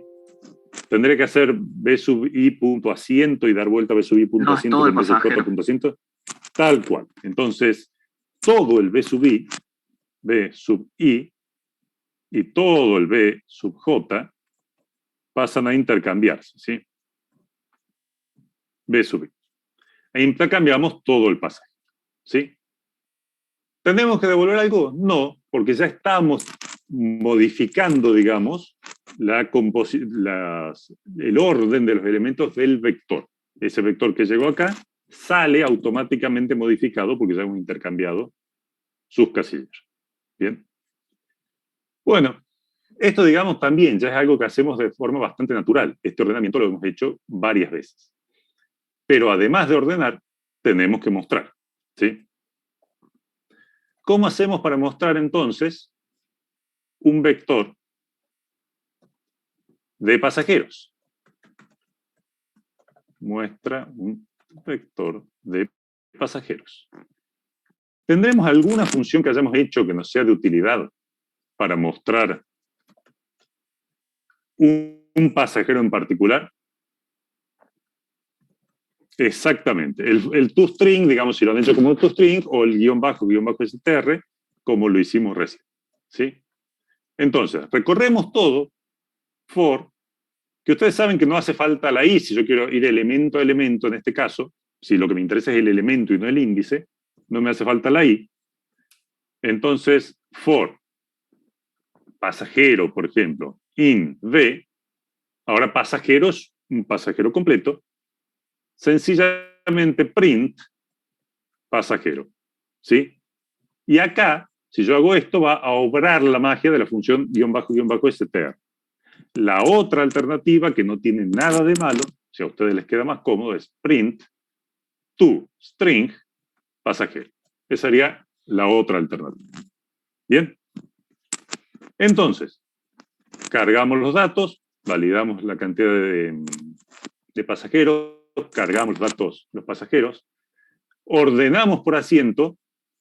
¿Tendré que hacer B sub I punto asiento y dar vuelta a B sub I punto asiento con B sub J punto asiento? Tal cual. Entonces, todo el B sub I y todo el B sub J pasan a intercambiarse, ¿sí? B sub I. E intercambiamos todo el pasaje, ¿sí? ¿Tenemos que devolver algo? No, porque ya estamos modificando, digamos, el orden de los elementos del vector. Ese vector que llegó acá sale automáticamente modificado porque ya hemos intercambiado sus casillas. ¿Bien? Bueno, esto, digamos, también ya es algo que hacemos de forma bastante natural. Este ordenamiento lo hemos hecho varias veces. Pero además de ordenar, tenemos que mostrar, ¿sí? ¿Cómo hacemos para mostrar entonces un vector de pasajeros? Muestra un vector de pasajeros. ¿Tendremos alguna función que hayamos hecho que nos sea de utilidad para mostrar un pasajero en particular? Exactamente. El toString, digamos, si lo han hecho como toString, o el guión bajo str, como lo hicimos recién. ¿Sí? Entonces, recorremos todo for, que ustedes saben que no hace falta la i, si yo quiero ir elemento a elemento, en este caso, si lo que me interesa es el elemento y no el índice, no me hace falta la i. Entonces, for pasajero, por ejemplo, in v, ahora pasajeros, un pasajero completo, sencillamente print pasajero, ¿sí? Y acá, si yo hago esto, va a obrar la magia de la función _str. La otra alternativa, que no tiene nada de malo, si a ustedes les queda más cómodo, es print toString pasajero. Esa sería la otra alternativa. ¿Bien? Entonces, cargamos los datos, validamos la cantidad de pasajeros, cargamos los datos, los pasajeros, ordenamos por asiento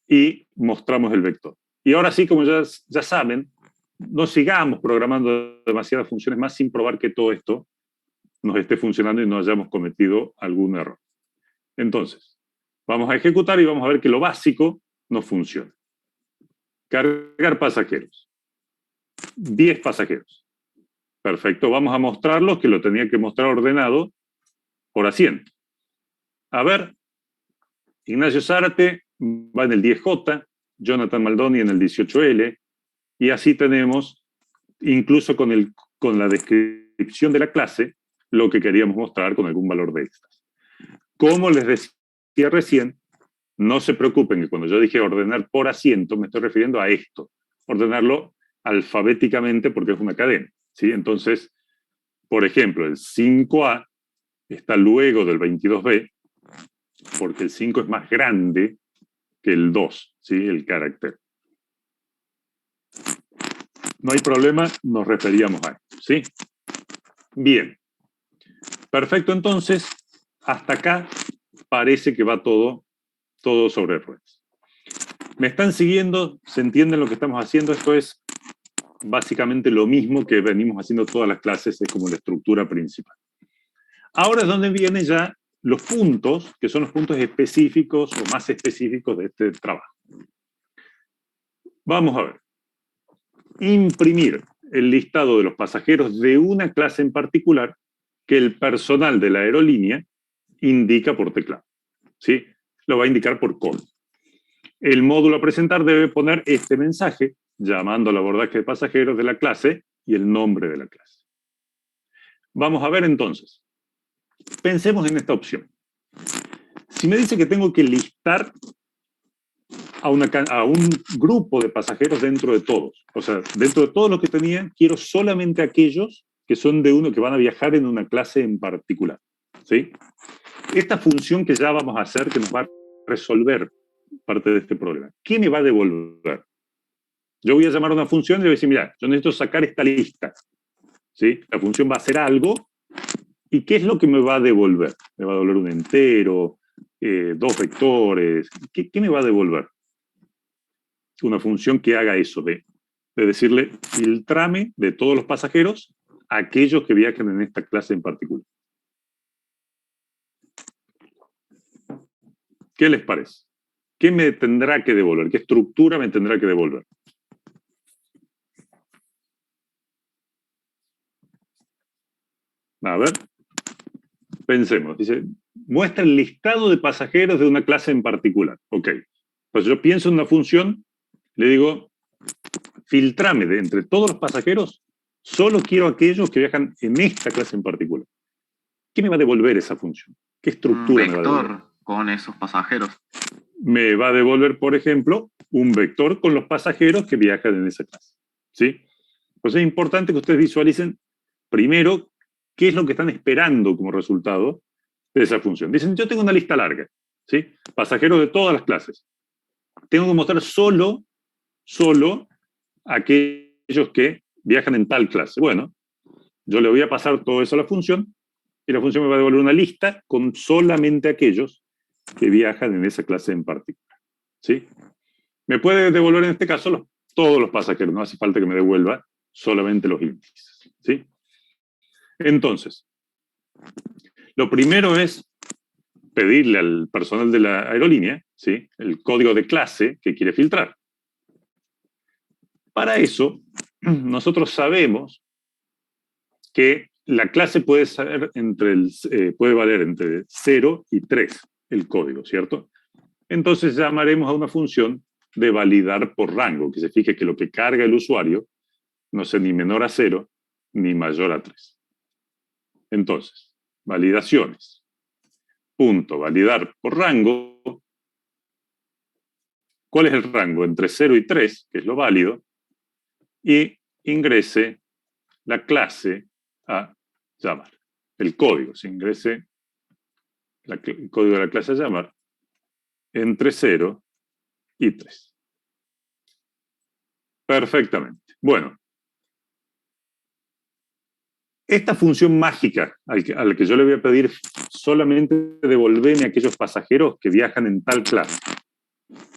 y mostramos el vector. Y ahora sí, como ya saben, no sigamos programando demasiadas funciones más sin probar que todo esto nos esté funcionando y no hayamos cometido algún error. Entonces, vamos a ejecutar y vamos a ver que lo básico no funciona. Cargar pasajeros. 10 pasajeros. Perfecto, vamos a mostrarlos, que lo tenía que mostrar ordenado por asiento. A ver, Ignacio Zárate va en el 10J, Jonathan Maldoni en el 18L, y así tenemos, incluso con la descripción de la clase, lo que queríamos mostrar con algún valor de extras. Como les decía recién, no se preocupen que cuando yo dije ordenar por asiento, me estoy refiriendo a esto, ordenarlo alfabéticamente porque es una cadena, ¿sí? Entonces, por ejemplo, el 5A está luego del 22B, porque el 5 es más grande que el 2, ¿sí? El carácter. No hay problema, nos referíamos a esto, ¿sí? Bien. Perfecto, entonces, hasta acá parece que va todo sobre ruedas. ¿Me están siguiendo? ¿Se entienden lo que estamos haciendo? Esto es básicamente lo mismo que venimos haciendo todas las clases, es como la estructura principal. Ahora es donde vienen ya los puntos, que son los puntos específicos o más específicos de este trabajo. Vamos a ver. Imprimir el listado de los pasajeros de una clase en particular que el personal de la aerolínea indica por teclado. ¿Sí? Lo va a indicar por código. El módulo a presentar debe poner este mensaje, llamando al abordaje de pasajeros de la clase y el nombre de la clase. Vamos a ver entonces. Pensemos en esta opción. Si me dice que tengo que listar a un grupo de pasajeros dentro de todos, o sea, dentro de todos los que tenía, quiero solamente aquellos que son de uno que van a viajar en una clase en particular, ¿sí? Esta función que ya vamos a hacer, que nos va a resolver parte de este problema, ¿qué me va a devolver? Yo voy a llamar a una función y le voy a decir, mira, yo necesito sacar esta lista, ¿sí? La función va a hacer algo, ¿y qué es lo que me va a devolver? ¿Me va a devolver un entero? ¿Dos vectores? ¿Qué me va a devolver? Una función que haga eso, de decirle, filtrame de todos los pasajeros aquellos que viajan en esta clase en particular. ¿Qué les parece? ¿Qué me tendrá que devolver? ¿Qué estructura me tendrá que devolver? A ver, pensemos. Dice, muestra el listado de pasajeros de una clase en particular. Ok. Pues yo pienso en una función, le digo, filtrame de entre todos los pasajeros, solo quiero aquellos que viajan en esta clase en particular. ¿Qué me va a devolver esa función? ¿Qué estructura me va a devolver? Un vector con esos pasajeros. Me va a devolver, por ejemplo, un vector con los pasajeros que viajan en esa clase. ¿Sí? Pues es importante que ustedes visualicen primero qué es lo que están esperando como resultado de esa función. Dicen, yo tengo una lista larga, ¿sí? Pasajeros de todas las clases. tengo que mostrar solo aquellos que viajan en tal clase. Bueno, yo le voy a pasar todo eso a la función, y la función me va a devolver una lista con solamente aquellos que viajan en esa clase en particular. ¿Sí? Me puede devolver en este caso todos los pasajeros, no hace falta que me devuelva solamente los índices. ¿Sí? Entonces, lo primero es pedirle al personal de la aerolínea, ¿sí?, el código de clase que quiere filtrar. Para eso, nosotros sabemos que la clase puede valer entre 0 y 3 el código, ¿cierto? Entonces llamaremos a una función de validar por rango, que se fije que lo que carga el usuario no sea ni menor a 0 ni mayor a 3. Entonces, validaciones. Punto, validar por rango. ¿Cuál es el rango? Entre 0 y 3, que es lo válido, y ingrese la clase a llamar. El código, se ingrese el código de la clase a llamar entre 0 y 3. Perfectamente. Bueno, esta función mágica a la que yo le voy a pedir solamente devolverme a aquellos pasajeros que viajan en tal clase.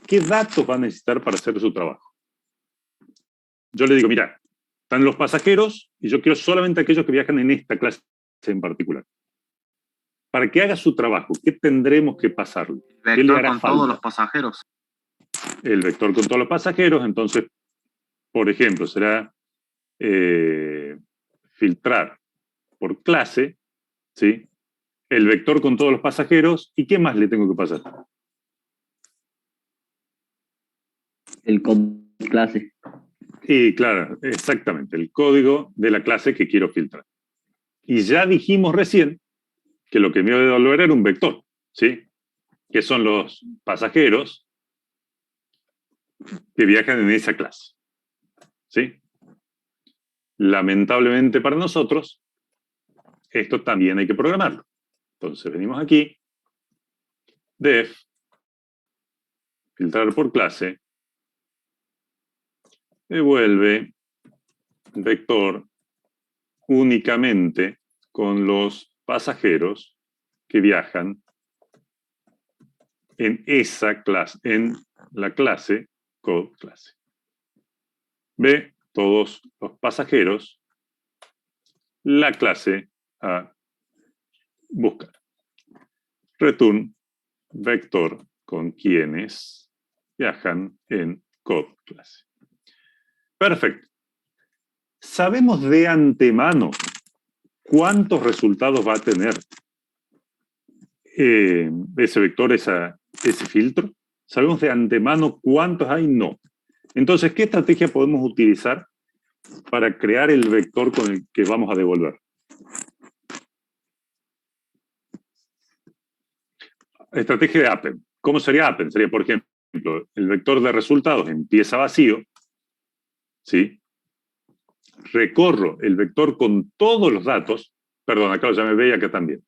¿Qué datos va a necesitar para hacer su trabajo? Yo le digo, mira, están los pasajeros y yo quiero solamente aquellos que viajan en esta clase en particular. Para que haga su trabajo, ¿qué tendremos que pasarle? El ¿Qué le vector hará con falta? todos los pasajeros. El vector con todos los pasajeros, entonces, por ejemplo, será filtrar por clase, ¿sí?, el vector con todos los pasajeros, ¿y qué más le tengo que pasar? El código de clase. Y claro, exactamente, el código de la clase que quiero filtrar. Y ya dijimos recién que lo que me iba a devolver era un vector, ¿sí?, que son los pasajeros que viajan en esa clase, ¿sí? Lamentablemente para nosotros, esto también hay que programarlo. Entonces venimos aquí, def, filtrar por clase, devuelve vector únicamente con los pasajeros que viajan en esa clase, en la clase code clase. Ve todos los pasajeros, la clase a buscar. Return vector con quienes viajan en code clase. Perfecto. ¿Sabemos de antemano cuántos resultados va a tener ese vector, ese filtro? ¿Sabemos de antemano cuántos hay? No. Entonces, ¿qué estrategia podemos utilizar para crear el vector con el que vamos a devolver? Estrategia de append. ¿Cómo sería append? Sería, por ejemplo, el vector de resultados empieza vacío, ¿sí? Recorro el vector con todos los datos, perdón, acá lo llamé B y acá también.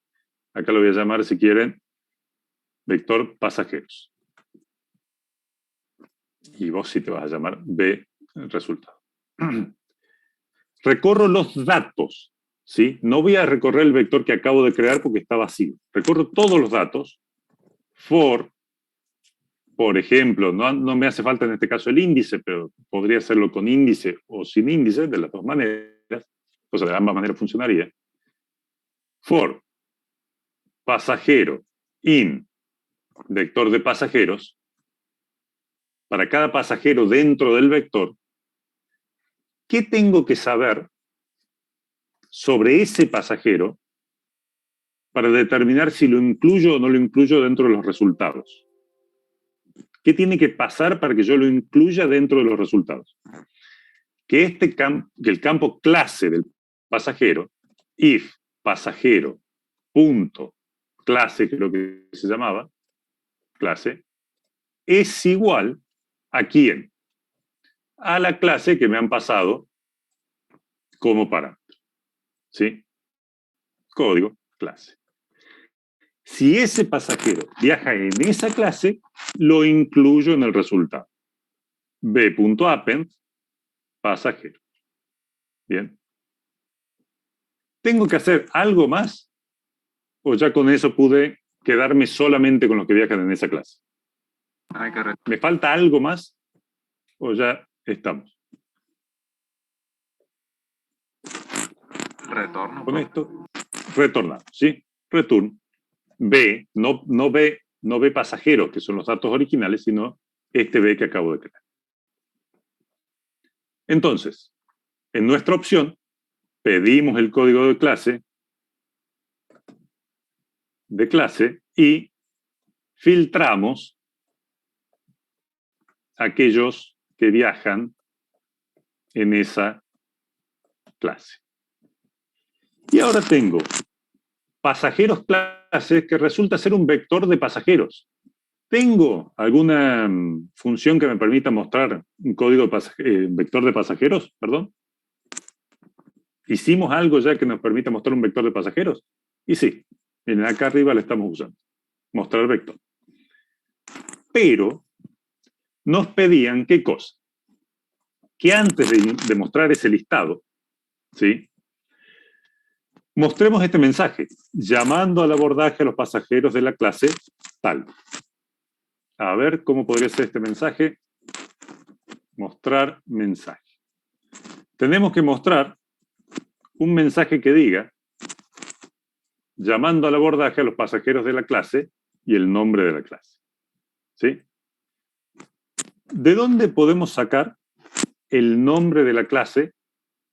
Acá lo voy a llamar, si quieren, vector pasajeros. Y vos sí te vas a llamar B resultado. Recorro los datos, ¿sí? No voy a recorrer el vector que acabo de crear porque está vacío. Recorro todos los datos. For, por ejemplo, no me hace falta en este caso el índice, pero podría hacerlo con índice o sin índice, de las dos maneras. O sea, de ambas maneras funcionaría. For, pasajero, in, vector de pasajeros. Para cada pasajero dentro del vector, ¿qué tengo que saber sobre ese pasajero para determinar si lo incluyo o no lo incluyo dentro de los resultados? ¿Qué tiene que pasar para que yo lo incluya dentro de los resultados? Que el campo clase del pasajero, if pasajero punto clase, creo que se llamaba, clase, es igual a quién? A la clase que me han pasado como parámetro. ¿Sí? Código, clase. Si ese pasajero viaja en esa clase, lo incluyo en el resultado. B.append, pasajero. Bien. ¿Tengo que hacer algo más? ¿O ya con eso pude quedarme solamente con los que viajan en esa clase? Hay que ¿Me falta algo más? ¿O ya estamos? retorno. Con esto, retornamos, ¿sí? Return. B, no B pasajeros, que son los datos originales, sino este B que acabo de crear. Entonces, en nuestra opción, pedimos el código de clase y filtramos aquellos que viajan en esa clase. Y ahora tengo pasajeros clase que resulta ser un vector de pasajeros. ¿Tengo alguna función que me permita mostrar un código de vector de pasajeros? Perdón. ¿Hicimos algo ya que nos permita mostrar un vector de pasajeros? Y sí, miren, acá arriba le estamos usando. Mostrar vector. Pero nos pedían ¿qué cosa? Que antes de mostrar ese listado, ¿sí? Mostremos este mensaje, llamando al abordaje a los pasajeros de la clase tal. A ver cómo podría ser este mensaje. Mostrar mensaje. Tenemos que mostrar un mensaje que diga, llamando al abordaje a los pasajeros de la clase y el nombre de la clase. ¿Sí? ¿De dónde podemos sacar el nombre de la clase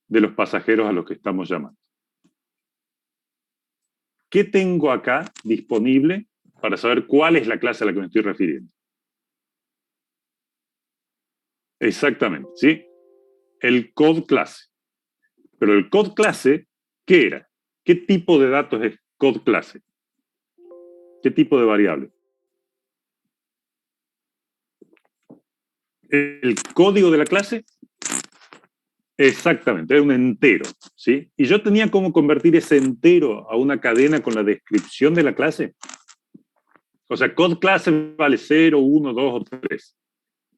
de los pasajeros a los que estamos llamando? ¿Qué tengo acá disponible para saber cuál es la clase a la que me estoy refiriendo? Exactamente, ¿sí? El code clase. Pero el code clase, ¿qué era? ¿Qué tipo de datos es code clase? ¿Qué tipo de variable? ¿El código de la clase? Exactamente, era un entero, ¿sí? Y yo tenía cómo convertir ese entero a una cadena con la descripción de la clase. O sea, code clase vale 0, 1, 2 o 3.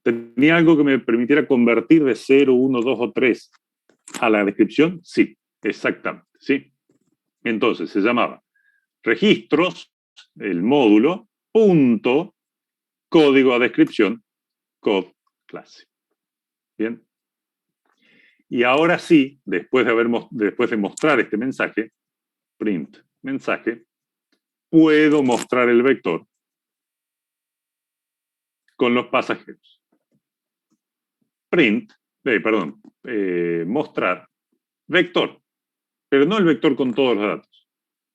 ¿Tenía algo que me permitiera convertir de 0, 1, 2 o 3 a la descripción? Sí, exactamente, ¿sí? Entonces se llamaba registros, el módulo, punto, código a descripción, code clase. ¿Bien? Y ahora sí, después de mostrar este mensaje, print mensaje, puedo mostrar el vector con los pasajeros. Print, mostrar vector, pero no el vector con todos los datos,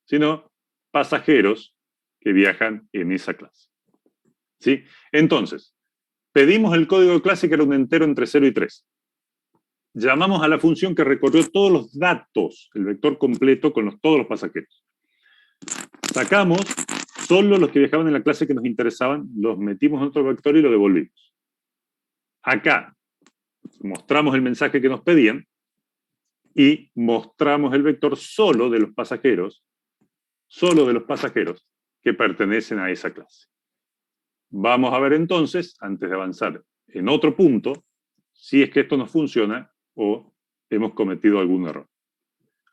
sino pasajeros que viajan en esa clase. ¿Sí? Entonces, pedimos el código de clase que era un entero entre 0 y 3. Llamamos a la función que recorrió todos los datos, el vector completo con todos los pasajeros. Sacamos solo los que viajaban en la clase que nos interesaban, los metimos en otro vector y lo devolvimos. Acá mostramos el mensaje que nos pedían y mostramos el vector solo de los pasajeros que pertenecen a esa clase. Vamos a ver entonces, antes de avanzar en otro punto, si es que esto no funciona o hemos cometido algún error.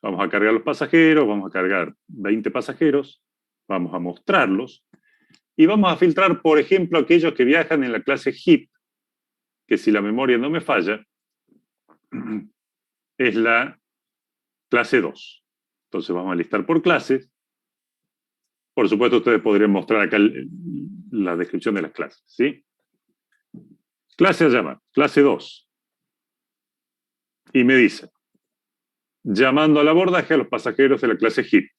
Vamos a cargar los pasajeros, vamos a cargar 20 pasajeros, vamos a mostrarlos y vamos a filtrar, por ejemplo, aquellos que viajan en la clase HIP, que si la memoria no me falla, es la clase 2. Entonces vamos a listar por clases. Por supuesto, ustedes podrían mostrar acá la descripción de las clases, ¿sí? Clase a llamar, clase 2. Y me dice, llamando al abordaje a los pasajeros de la clase HIP.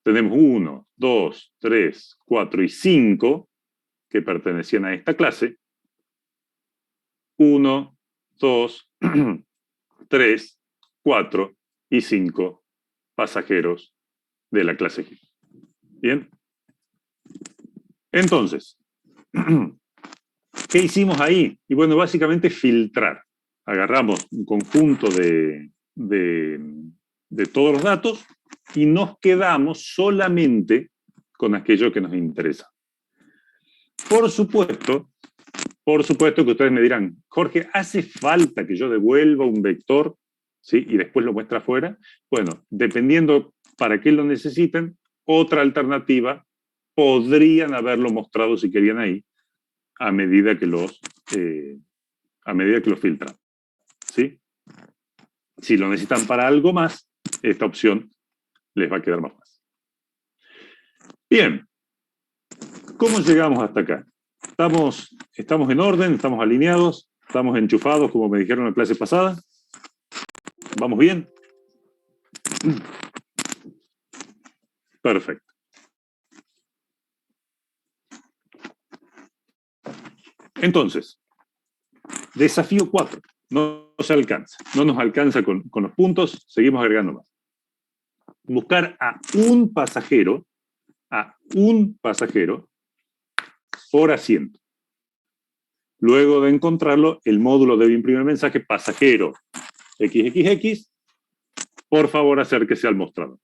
Tenemos 1, 2, 3, 4 y 5 que pertenecían a esta clase. 1, 2, 3, 4 y 5 pasajeros de la clase HIP. ¿Bien? Entonces, ¿qué hicimos ahí? Y bueno, básicamente filtrar. Agarramos un conjunto de todos los datos y nos quedamos solamente con aquello que nos interesa. Por supuesto que ustedes me dirán, Jorge, ¿hace falta que yo devuelva un vector, ¿sí? Y después lo muestre afuera? Bueno, dependiendo para qué lo necesiten, otra alternativa podrían haberlo mostrado si querían ahí, a medida que los filtran, ¿sí? Si lo necesitan para algo más, esta opción les va a quedar más fácil. Bien, ¿cómo llegamos hasta acá? Estamos en orden, estamos alineados, estamos enchufados, como me dijeron en la clase pasada. ¿Vamos bien? Perfecto. Entonces, desafío 4. No se alcanza. No nos alcanza con los puntos, seguimos agregando más. Buscar a un pasajero por asiento. Luego de encontrarlo, el módulo debe imprimir el mensaje pasajero XXX, por favor acérquese al mostrador.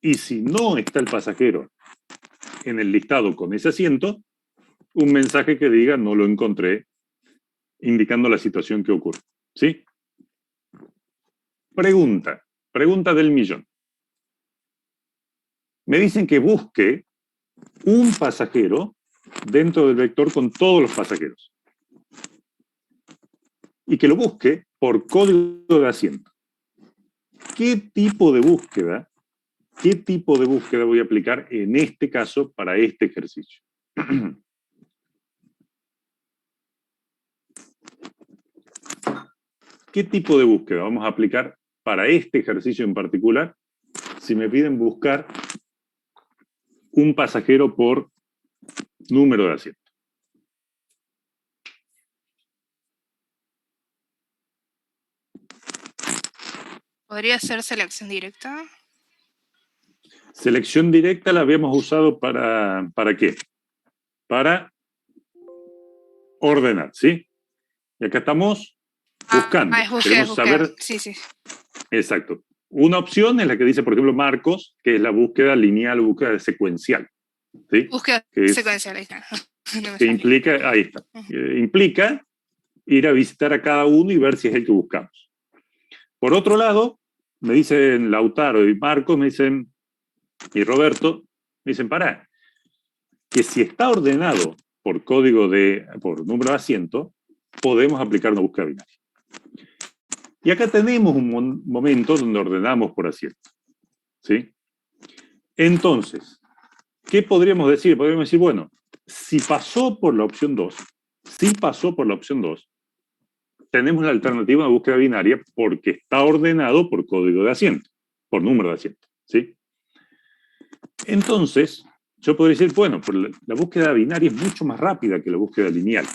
Y si no está el pasajero en el listado con ese asiento, un mensaje que diga no lo encontré, indicando la situación que ocurre. ¿Sí? Pregunta del millón. Me dicen que busque un pasajero dentro del vector con todos los pasajeros. Y que lo busque por código de asiento. ¿Qué tipo de búsqueda voy a aplicar en este caso para este ejercicio? ¿Qué tipo de búsqueda vamos a aplicar para este ejercicio en particular? Si me piden buscar un pasajero por número de asiento. ¿Podría ser selección directa? Selección directa la habíamos usado ¿para qué? Para ordenar, ¿sí? Y acá estamos buscando. Es Queremos saber. Sí, sí. Exacto. Una opción es la que dice, por ejemplo, Marcos, que es la búsqueda lineal o búsqueda secuencial. ¿Sí? Búsqueda que secuencial, ahí está. No que implica, ahí está, implica ir a visitar a cada uno y ver si es el que buscamos. Por otro lado, me dicen Lautaro y Marcos, me dicen, y Roberto, me dicen, pará, que si está ordenado por por número de asiento, podemos aplicar una búsqueda binaria. Y acá tenemos un momento donde ordenamos por asiento. ¿Sí? Entonces, ¿qué podríamos decir? Podríamos decir, bueno, si pasó por la opción 2, tenemos la alternativa de búsqueda binaria porque está ordenado por código de asiento, por número de asiento. ¿Sí? Entonces, yo podría decir, bueno, la búsqueda binaria es mucho más rápida que la búsqueda lineal,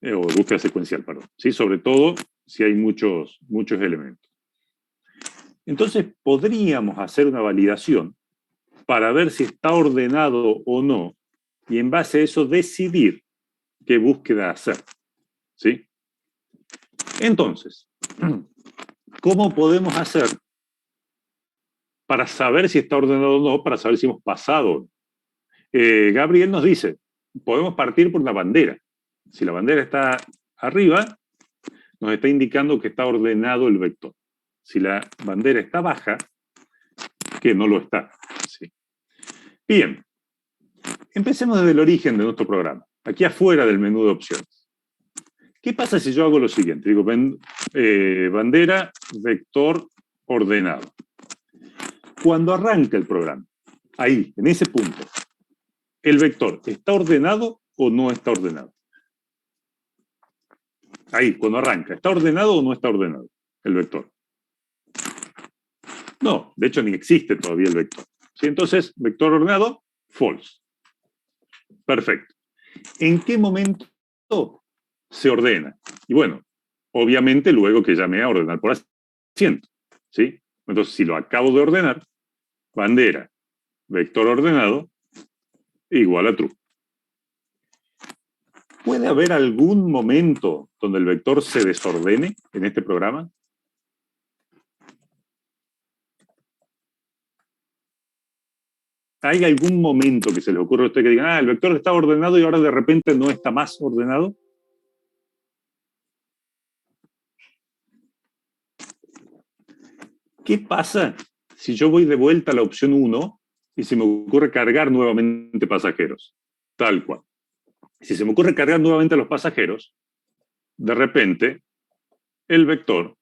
o búsqueda secuencial, perdón. ¿Sí? Sobre todo si hay muchos elementos. Entonces, podríamos hacer una validación para ver si está ordenado o no, y en base a eso decidir qué búsqueda hacer. ¿Sí? Entonces, ¿cómo podemos hacer para saber si está ordenado o no, para saber si hemos pasado? Gabriel nos dice, podemos partir por la bandera. Si la bandera está arriba, nos está indicando que está ordenado el vector. Si la bandera está baja, que no lo está. ¿Sí? Bien, empecemos desde el origen de nuestro programa, aquí afuera del menú de opciones. ¿Qué pasa si yo hago lo siguiente? Digo, bandera, vector, ordenado. Cuando arranca el programa, ahí, en ese punto, ¿el vector está ordenado o no está ordenado? Ahí, cuando arranca, ¿está ordenado o no está ordenado el vector? No, de hecho ni existe todavía el vector. ¿Sí? Entonces, vector ordenado, false. Perfecto. ¿En qué momento se ordena? Y bueno, obviamente luego que llamé a ordenar por asiento. ¿Sí? Entonces, si lo acabo de ordenar, bandera, vector ordenado, igual a true. ¿Puede haber algún momento donde el vector se desordene en este programa? ¿Hay algún momento que se les ocurra a usted que digan, el vector está ordenado y ahora de repente no está más ordenado? ¿Qué pasa si yo voy de vuelta a la opción 1 y se me ocurre cargar nuevamente pasajeros? Tal cual. Si se me ocurre cargar nuevamente a los pasajeros, de repente el vector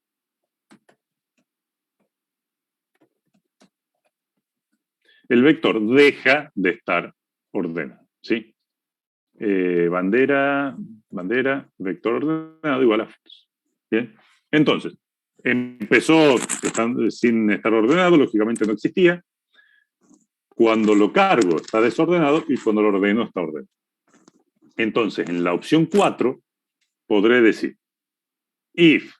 deja de estar ordenado, ¿sí? Bandera, vector ordenado igual a falso. ¿Bien? Entonces, empezó sin estar ordenado, lógicamente no existía. Cuando lo cargo está desordenado y cuando lo ordeno está ordenado. Entonces, en la opción 4 podré decir, if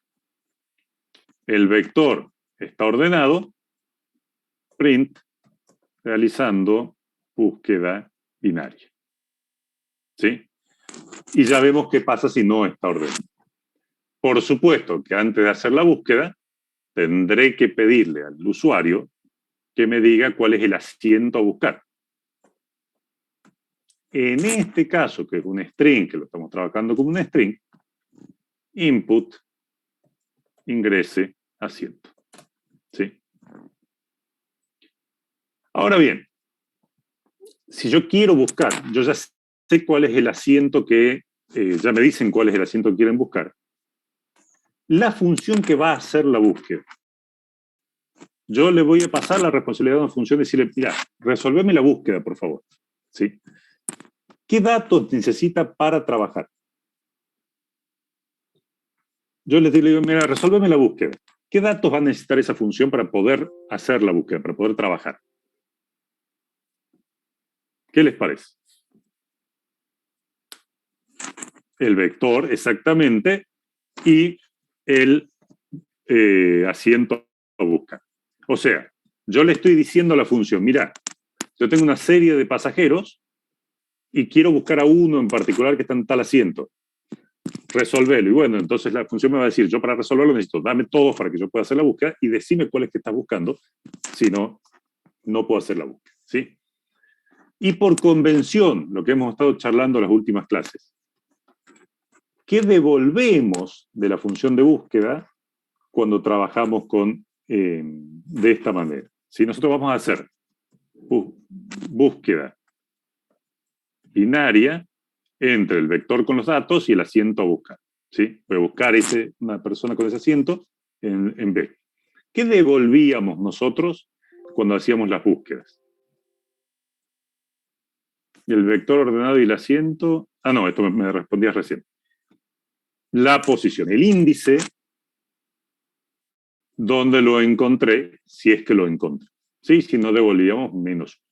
el vector está ordenado, print realizando búsqueda binaria. ¿Sí? Y ya vemos qué pasa si no está ordenado. Por supuesto que antes de hacer la búsqueda, tendré que pedirle al usuario que me diga cuál es el asiento a buscar. En este caso, que es un string, que lo estamos trabajando como un string, input, ingrese, asiento. ¿Sí? Ahora bien, si yo quiero buscar, yo ya sé cuál es el asiento que, ya me dicen cuál es el asiento que quieren buscar, la función que va a hacer la búsqueda. Yo le voy a pasar la responsabilidad a una función y decirle, mira, resolveme la búsqueda, por favor. ¿Sí? ¿Qué datos necesita para trabajar? Yo les digo, mira, resuélveme la búsqueda. ¿Qué datos va a necesitar esa función para poder hacer la búsqueda, para poder trabajar? ¿Qué les parece? El vector, exactamente, y el asiento a buscar. O sea, yo le estoy diciendo a la función, mira, yo tengo una serie de pasajeros y quiero buscar a uno en particular que está en tal asiento. Resolverlo. Y bueno, entonces la función me va a decir, yo para resolverlo necesito, dame todos para que yo pueda hacer la búsqueda y decime cuál es que estás buscando, si no, no puedo hacer la búsqueda. ¿Sí? Y por convención, lo que hemos estado charlando en las últimas clases, ¿qué devolvemos de la función de búsqueda cuando trabajamos con, de esta manera? Si nosotros vamos a hacer búsqueda binaria entre el vector con los datos y el asiento a buscar. ¿Sí? Voy a buscar una persona con ese asiento en B. ¿Qué devolvíamos nosotros cuando hacíamos las búsquedas? El vector ordenado y el asiento... Ah, no, esto me respondías recién. La posición, el índice donde lo encontré, si es que lo encontré. ¿Sí? Si no, devolvíamos menos.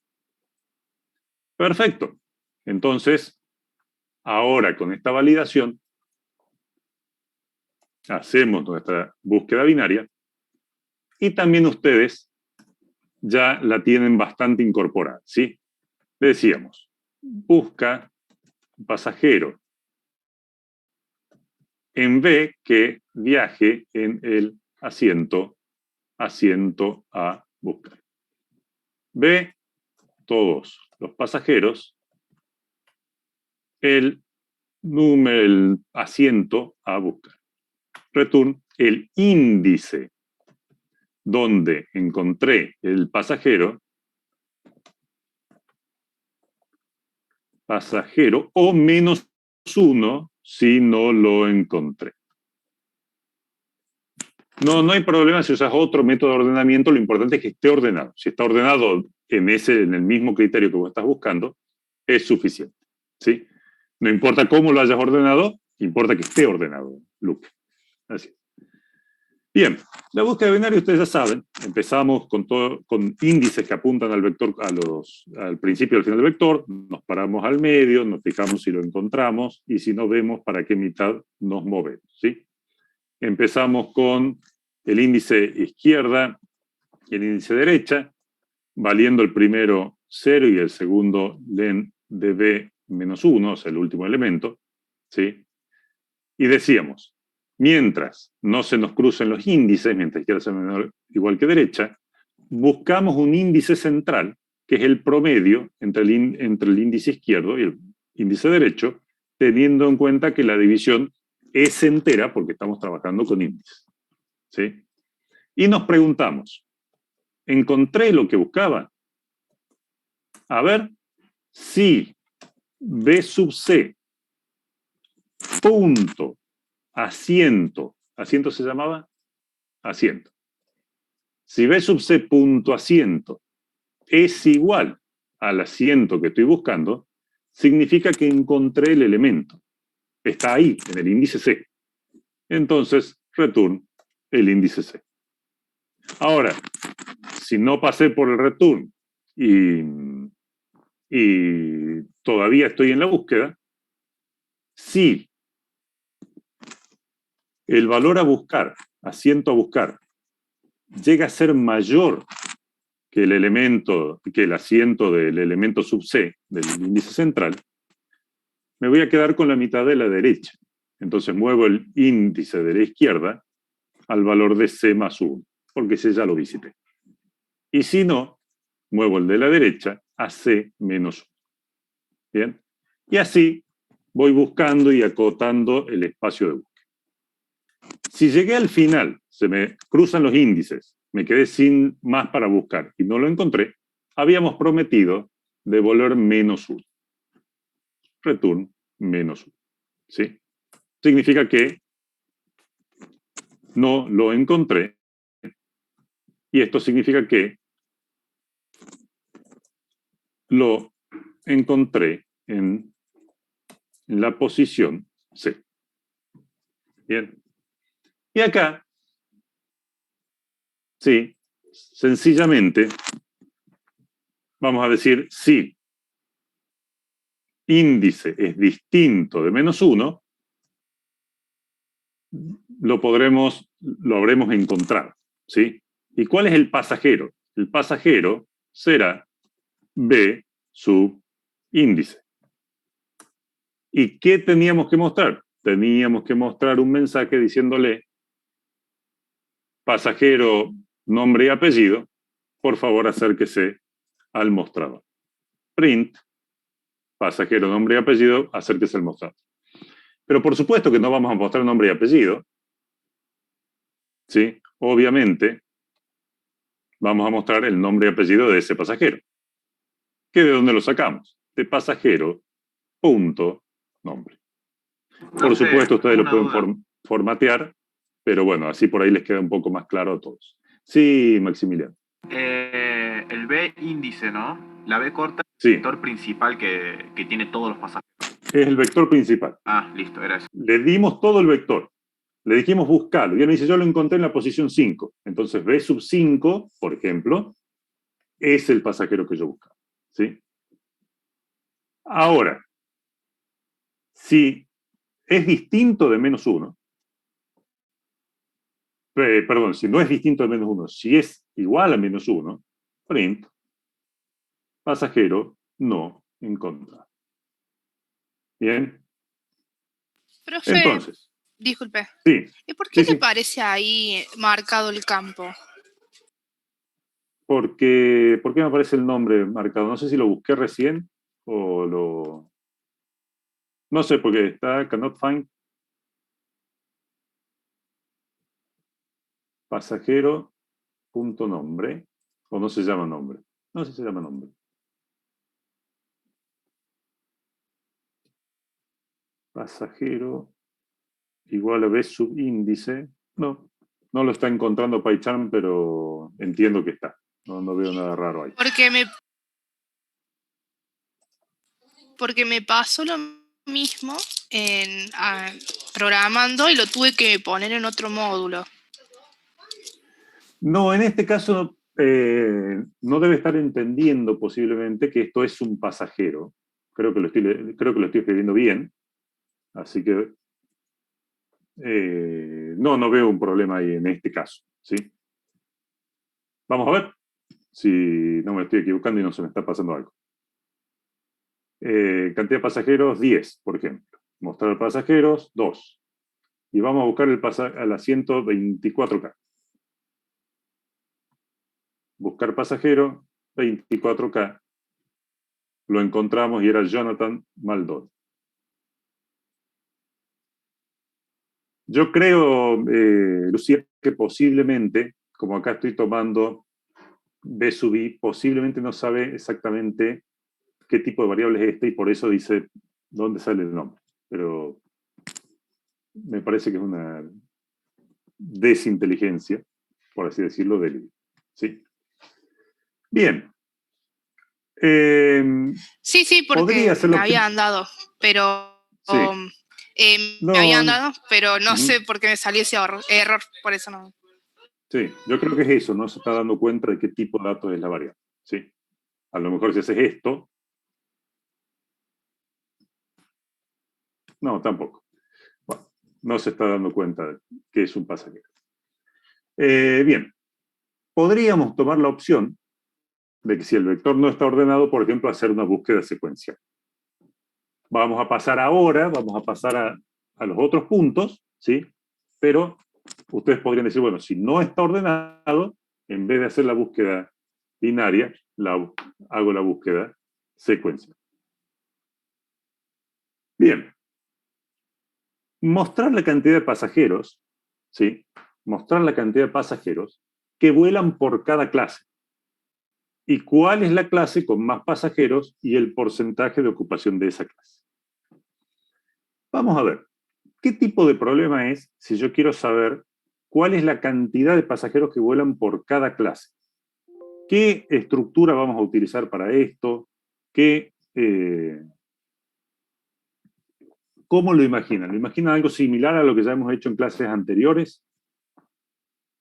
Perfecto. Entonces, ahora con esta validación, hacemos nuestra búsqueda binaria y también ustedes ya la tienen bastante incorporada, ¿sí? Decíamos, busca pasajero en B que viaje en el asiento a buscar. B, todos los pasajeros, el asiento a buscar. Return el índice donde encontré el pasajero o -1 si no lo encontré. No hay problema si usas otro método de ordenamiento, lo importante es que esté ordenado. Si está ordenado en el mismo criterio que vos estás buscando, es suficiente. ¿Sí? No importa cómo lo hayas ordenado, importa que esté ordenado, Luke. Así. Bien, la búsqueda binaria ustedes ya saben, empezamos con índices que apuntan al vector, al principio y al final del vector, nos paramos al medio, nos fijamos si lo encontramos y si no vemos para qué mitad nos movemos. ¿Sí? Empezamos con el índice izquierda y el índice derecha, valiendo el primero 0 y el segundo len de B -1, o sea, el último elemento. ¿Sí? Y decíamos, mientras no se nos crucen los índices, mientras izquierda sea menor igual que derecha, buscamos un índice central que es el promedio entre el índice izquierdo y el índice derecho, teniendo en cuenta que la división es entera porque estamos trabajando con índices. ¿Sí? Y nos preguntamos, ¿encontré lo que buscaba? A ver, si B sub C, punto, asiento se llamaba asiento. Si B sub C punto asiento es igual al asiento que estoy buscando, significa que encontré el elemento. Está ahí, en el índice C. Entonces, return el índice C. Ahora, si no pasé por el return y todavía estoy en la búsqueda, si el valor a buscar, asiento a buscar, llega a ser mayor que el asiento del elemento sub C, del índice central, me voy a quedar con la mitad de la derecha. Entonces muevo el índice de la izquierda al valor de C más 1, porque ese ya lo visité. Y si no, muevo el de la derecha a C menos 1. ¿Bien? Y así voy buscando y acotando el espacio de búsqueda. Si llegué al final, se me cruzan los índices, me quedé sin más para buscar y no lo encontré, habíamos prometido devolver menos 1. Return menos 1. ¿Sí? Significa que no lo encontré y esto significa que lo encontré en la posición C. Bien. Y acá, sí, sencillamente, vamos a decir si índice es distinto de menos 1, lo habremos encontrado, ¿sí? ¿Y cuál es el pasajero? El pasajero será B sub índice. ¿Y qué teníamos que mostrar? Teníamos que mostrar un mensaje diciéndole pasajero, nombre y apellido, por favor acérquese al mostrador. Print, pasajero, nombre y apellido, acérquese al mostrador. Pero por supuesto que no vamos a mostrar nombre y apellido, ¿sí? Obviamente, vamos a mostrar el nombre y apellido de ese pasajero. ¿Qué de dónde lo sacamos? De pasajero, punto, nombre. Por supuesto, ustedes lo pueden formatear, pero bueno, así por ahí les queda un poco más claro a todos. Sí, Maximiliano. El B índice, ¿no? La B corta es Sí. el vector principal que tiene todos los pasajeros. Es el vector principal. Ah, listo, era eso. Le dimos todo el vector. Le dijimos buscarlo. Y él me dice, yo lo encontré en la posición 5. Entonces B sub 5, por ejemplo, es el pasajero que yo buscaba. ¿Sí? Ahora, si es distinto de menos 1, perdón, si no es distinto de menos 1, si es igual a menos 1, print, pasajero no encontrado. ¿Bien? Profe, Entonces, disculpe. sí. ¿Y por qué Sí, le sí. parece ahí marcado el campo? ¿Por qué me aparece el nombre marcado? No sé si lo busqué recién o lo... No sé, porque está cannot find pasajero punto nombre, o no se llama nombre. No sé si se llama nombre. Pasajero igual a B subíndice. No lo está encontrando PyCharm, pero entiendo que está. No veo nada raro ahí. Porque me pasó lo mismo programando y lo tuve que poner en otro módulo. No, en este caso no debe estar entendiendo posiblemente que esto es un pasajero. Creo que lo estoy escribiendo bien. Así que no veo un problema ahí en este caso. ¿Sí? Vamos a ver si no me estoy equivocando y no se me está pasando algo. Cantidad de pasajeros, 10, por ejemplo. Mostrar pasajeros, 2. Y vamos a buscar el asiento 24K. Buscar pasajero, 24K. lo encontramos y era Jonathan Maldon. Yo creo, Lucía, que posiblemente, como acá estoy tomando B sub I, posiblemente no sabe exactamente qué tipo de variable es esta y por eso dice dónde sale el nombre. Pero me parece que es una desinteligencia, por así decirlo, del ¿sí? Bien. Sí, porque podría ser me la habían dado, pero sí. me habían dado, pero no Ujú. sé por qué me salió ese error, por eso no. Sí, yo creo que es eso, no se está dando cuenta de qué tipo de datos es la variable. ¿Sí? A lo mejor si haces esto, no, tampoco. Bueno, no se está dando cuenta de que es un pasajero. Bien, podríamos tomar la opción de que si el vector no está ordenado, por ejemplo, hacer una búsqueda secuencial. Vamos a pasar ahora, vamos a pasar a los otros puntos, ¿sí? Pero ustedes podrían decir, bueno, si no está ordenado, en vez de hacer la búsqueda binaria, hago la búsqueda secuencial. Bien. Mostrar la cantidad de pasajeros, ¿sí? Mostrar la cantidad de pasajeros que vuelan por cada clase. Y cuál es la clase con más pasajeros y el porcentaje de ocupación de esa clase. Vamos a ver, ¿qué tipo de problema es si yo quiero saber cuál es la cantidad de pasajeros que vuelan por cada clase? ¿Qué estructura vamos a utilizar para esto? ¿Cómo lo imaginan? ¿Lo imaginan algo similar a lo que ya hemos hecho en clases anteriores?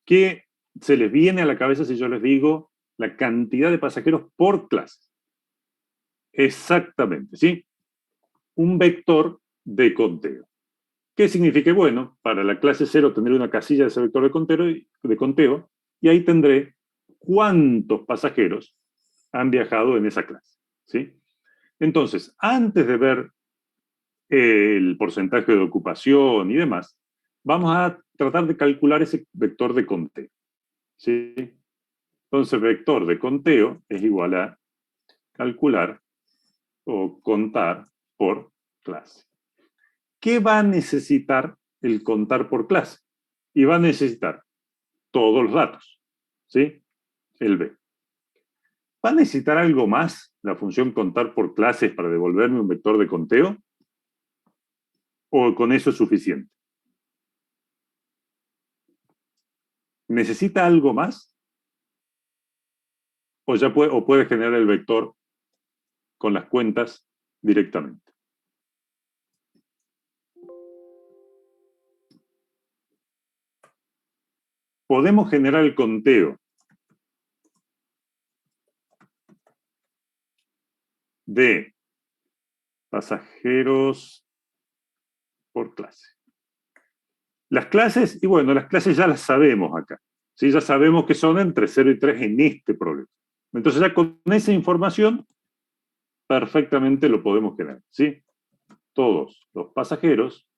¿Qué se les viene a la cabeza si yo les digo la cantidad de pasajeros por clase? Exactamente, ¿sí? Un vector de conteo. ¿Qué significa? Bueno, para la clase 0 tendré una casilla de ese vector de conteo y ahí tendré cuántos pasajeros han viajado en esa clase, ¿sí? Entonces, antes de ver el porcentaje de ocupación y demás, vamos a tratar de calcular ese vector de conteo, ¿sí? Entonces, vector de conteo es igual a calcular o contar por clase. ¿Qué va a necesitar el contar por clase? Y va a necesitar todos los datos, ¿sí? El B. ¿Va a necesitar algo más la función contar por clases para devolverme un vector de conteo? ¿O con eso es suficiente? ¿Necesita algo más? ¿O ya puede generar el vector con las cuentas directamente? Podemos generar el conteo de pasajeros por clase. Las clases, y bueno, las clases ya las sabemos acá. ¿Sí? Ya sabemos que son entre 0 y 3 en este problema. Entonces ya con esa información perfectamente lo podemos generar. ¿Sí? Todos los pasajeros,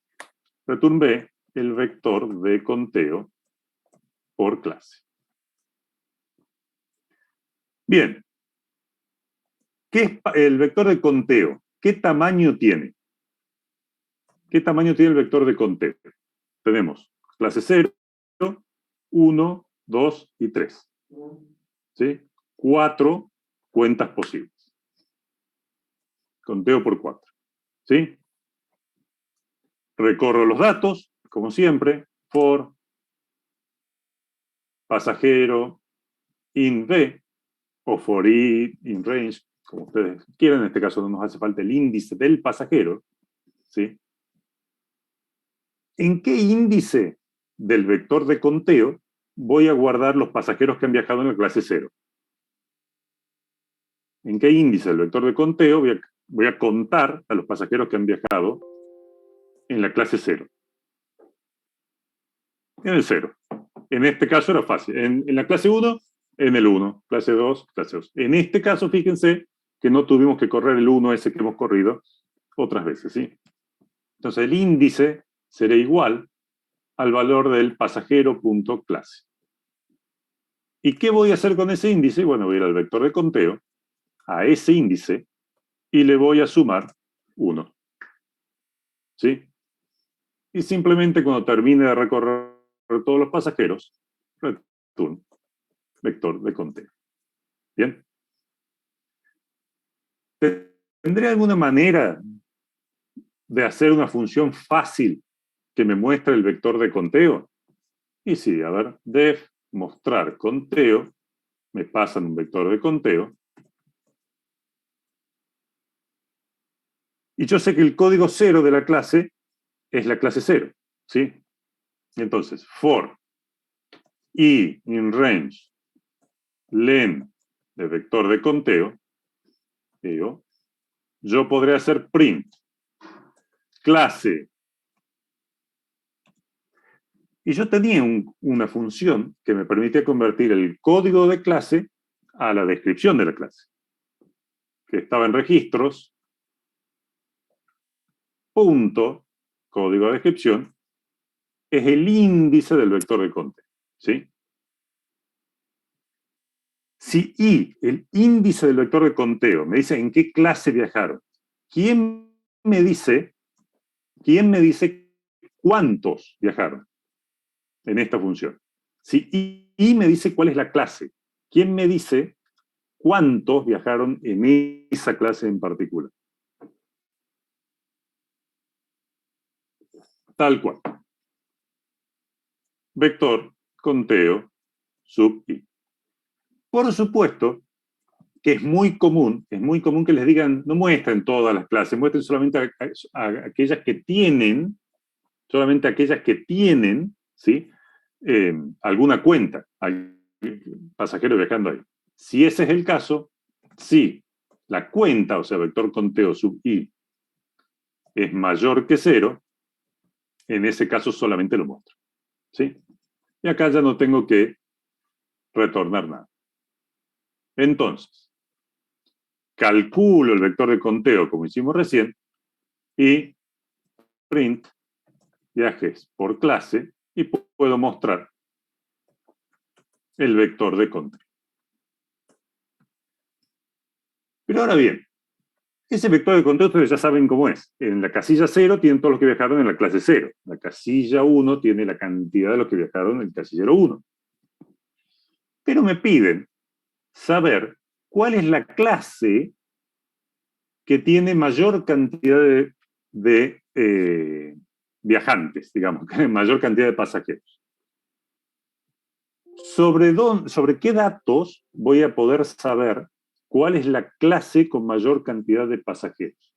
return B, el vector de conteo por clase. Bien. ¿Qué es el vector de conteo? ¿Qué tamaño tiene? ¿Qué tamaño tiene el vector de conteo? Tenemos clase 0, 1, 2 y 3. ¿Sí? 4 cuentas posibles. Conteo por 4. ¿Sí? Recorro los datos, como siempre, por pasajero in B o for I in range, como ustedes quieran. En este caso no nos hace falta el índice del pasajero. ¿Sí? ¿En qué índice del vector de conteo voy a guardar los pasajeros que han viajado en la clase 0? ¿En qué índice del vector de conteo voy a contar a los pasajeros que han viajado en la clase 0? En el 0. En este caso era fácil. En la clase 1, en el 1. Clase 2, clase 2. En este caso, fíjense que no tuvimos que correr el 1 ese que hemos corrido otras veces, ¿sí? Entonces el índice será igual al valor del pasajero.clase. ¿Y qué voy a hacer con ese índice? Bueno, voy a ir al vector de conteo, a ese índice, y le voy a sumar 1. ¿Sí? Y simplemente cuando termine de recorrer todos los pasajeros, return vector de conteo. ¿Bien? ¿Tendré alguna manera de hacer una función fácil que me muestre el vector de conteo? Y sí, a ver, def mostrar conteo, me pasan un vector de conteo, y yo sé que el código 0 de la clase es la clase 0, ¿sí? Entonces, for i in range len de vector de conteo, digo, yo podré hacer print clase. Y yo tenía una función que me permitía convertir el código de clase a la descripción de la clase, que estaba en registros, punto, código de descripción, es el índice del vector de conteo, ¿sí? Si i, el índice del vector de conteo, me dice en qué clase viajaron, ¿quién me dice cuántos viajaron en esta función? Si i me dice cuál es la clase, ¿quién me dice cuántos viajaron en esa clase en particular? Tal cual. Vector, conteo, sub i. Por supuesto que es muy común que les digan, no muestren todas las clases, muestren solamente a aquellas que tienen, ¿sí? Alguna cuenta, hay pasajeros viajando ahí. Si ese es el caso, sí, la cuenta, o sea, vector conteo sub i, es mayor que 0, en ese caso solamente lo muestro, ¿sí? Y acá ya no tengo que retornar nada. Entonces, calculo el vector de conteo como hicimos recién y print viajes por clase y puedo mostrar el vector de conteo. Pero ahora bien, ese vector de conteo ustedes ya saben cómo es. En la casilla 0 tienen todos los que viajaron en la clase 0. La casilla 1 tiene la cantidad de los que viajaron en el casillero 1. Pero me piden saber cuál es la clase que tiene mayor cantidad de viajantes, digamos, mayor cantidad de pasajeros. ¿Sobre qué datos voy a poder saber cuál es la clase con mayor cantidad de pasajeros?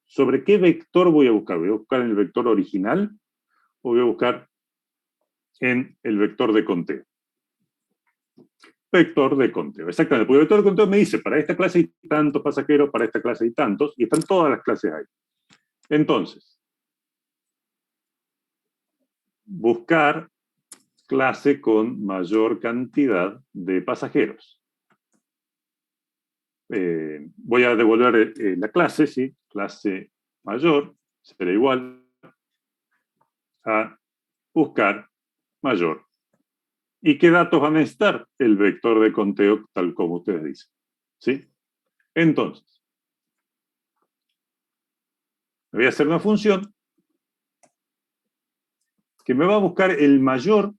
¿Sobre qué vector voy a buscar? ¿Voy a buscar en el vector original o voy a buscar en el vector de conteo? Vector de conteo, exactamente. Porque el vector de conteo me dice, para esta clase hay tantos pasajeros, para esta clase hay tantos, y están todas las clases ahí. Entonces, buscar clase con mayor cantidad de pasajeros. Voy a devolver la clase, ¿sí? Clase mayor será igual a buscar mayor. ¿Y qué datos van a necesitar? El vector de conteo, tal como ustedes dicen. ¿Sí? Entonces, voy a hacer una función que me va a buscar el mayor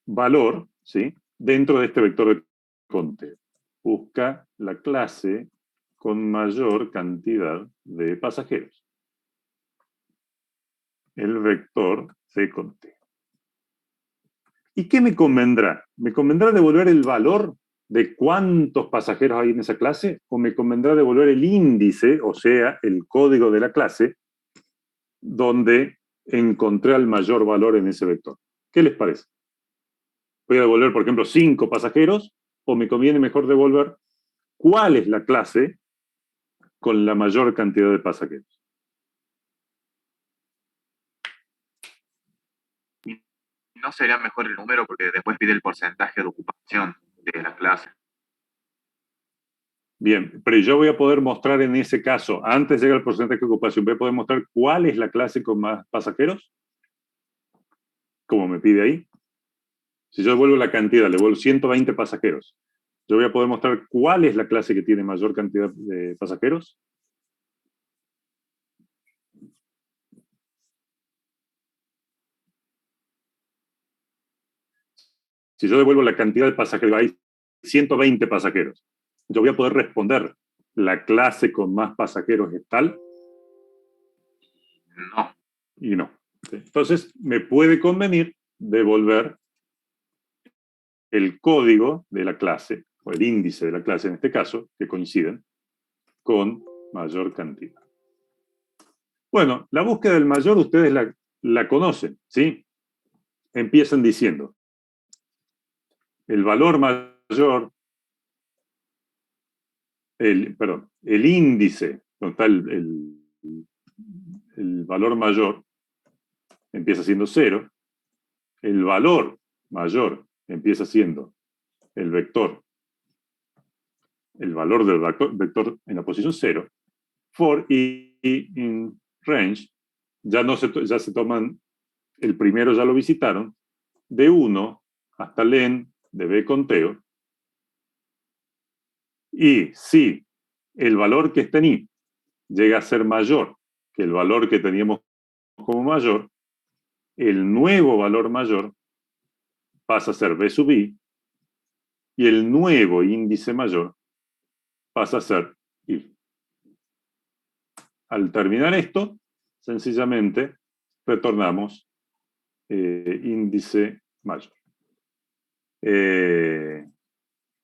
valor, ¿sí? Dentro de este vector de conteo. Busca la clase con mayor cantidad de pasajeros. El vector de conteo. ¿Y qué me convendrá? ¿Me convendrá devolver el valor de cuántos pasajeros hay en esa clase? ¿O me convendrá devolver el índice, o sea, el código de la clase, donde encontré el mayor valor en ese vector? ¿Qué les parece? ¿Voy a devolver, por ejemplo, 5 pasajeros? ¿O me conviene mejor devolver cuál es la clase con la mayor cantidad de pasajeros? ¿No sería mejor el número porque después pide el porcentaje de ocupación de la clase? Bien, pero yo voy a poder mostrar en ese caso, antes de llegar al porcentaje de ocupación, voy a poder mostrar cuál es la clase con más pasajeros, como me pide ahí. Si yo devuelvo la cantidad, le devuelvo 120 pasajeros, yo voy a poder mostrar cuál es la clase que tiene mayor cantidad de pasajeros. Si yo devuelvo la cantidad de pasajeros, hay 120 pasajeros, yo voy a poder responder, ¿la clase con más pasajeros es tal? No. Y no. Entonces, me puede convenir devolver el código de la clase, o el índice de la clase en este caso, que coinciden, con mayor cantidad. Bueno, la búsqueda del mayor ustedes la conocen, ¿sí? Empiezan diciendo, el valor mayor, el índice, donde está el valor mayor, empieza siendo 0, el valor mayor empieza siendo el vector, el valor del vector en la posición 0, for y in range, ya se toman, el primero ya lo visitaron, de 1 hasta len de b conteo, y si el valor que está en i llega a ser mayor que el valor que teníamos como mayor, el nuevo valor mayor pasa a ser b sub i, y el nuevo índice mayor pasa a ser i. Al terminar esto, sencillamente retornamos índice mayor.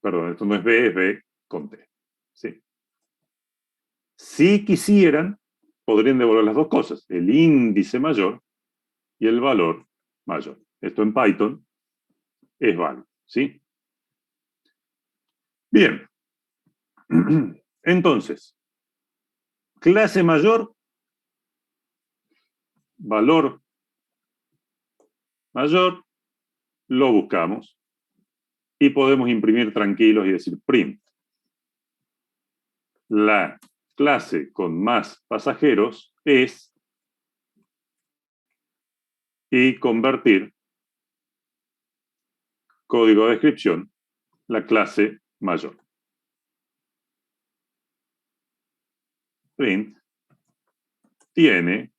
Perdón, esto no es b, es b con t. ¿Sí? Si quisieran, podrían devolver las dos cosas, el índice mayor y el valor mayor. Esto en Python es válido, ¿sí? Bien. Entonces, clase mayor, valor mayor, lo buscamos y podemos imprimir tranquilos y decir print. La clase con más pasajeros es, y convertir código de descripción, la clase mayor. Print tiene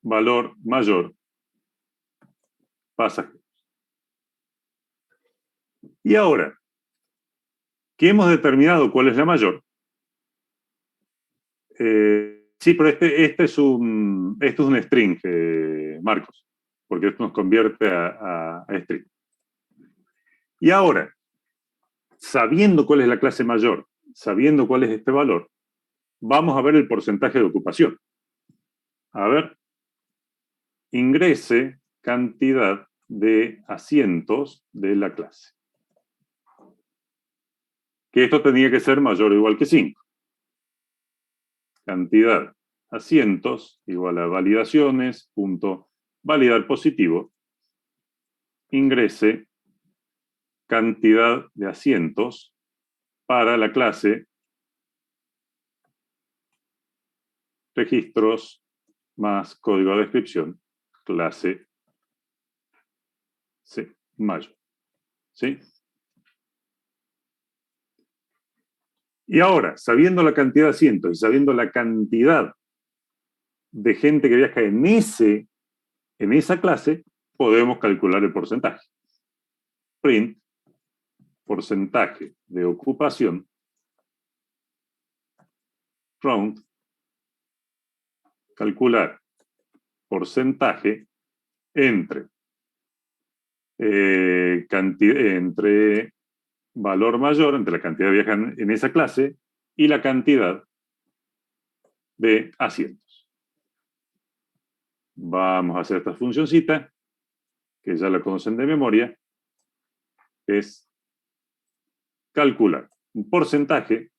valor mayor pasajeros. Y ahora que hemos determinado cuál es la mayor, sí, pero este es un string, Marcos, porque esto nos convierte a string. Y ahora, sabiendo cuál es la clase mayor, sabiendo cuál es este valor, vamos a ver el porcentaje de ocupación. A ver, ingrese cantidad de asientos de la clase. Que esto tenía que ser mayor o igual que 5. Cantidad asientos igual a validaciones, punto validar positivo, ingrese cantidad de asientos para la clase registros más código de descripción, clase C, mayor. ¿Sí? Y ahora, sabiendo la cantidad de asientos y sabiendo la cantidad de gente que viaja en esa clase, podemos calcular el porcentaje. Print, porcentaje de ocupación, round, calcular porcentaje entre valor mayor, entre la cantidad de viajan en esa clase y la cantidad de asientos. Vamos a hacer esta funcioncita, que ya la conocen de memoria, es calcular un porcentaje,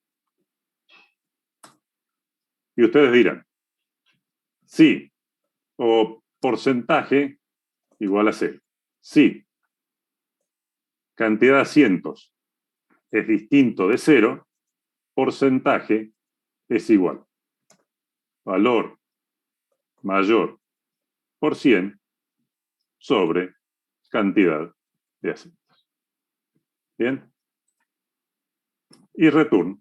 y ustedes dirán, sí, o porcentaje igual a 0. Sí, cantidad de asientos es distinto de 0, porcentaje es igual. Valor mayor por 100 sobre cantidad de asientos. ¿Bien? Y return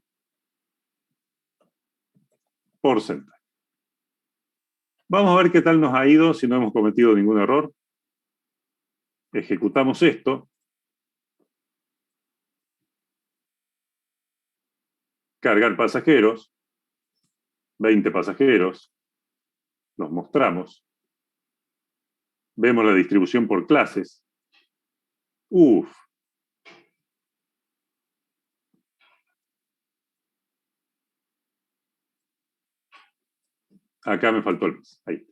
porcentaje. Vamos a ver qué tal nos ha ido, si no hemos cometido ningún error. ejecutamos esto, cargar pasajeros, 20 pasajeros, los mostramos, vemos la distribución por clases. Uf. Acá me faltó el mes. Ahí.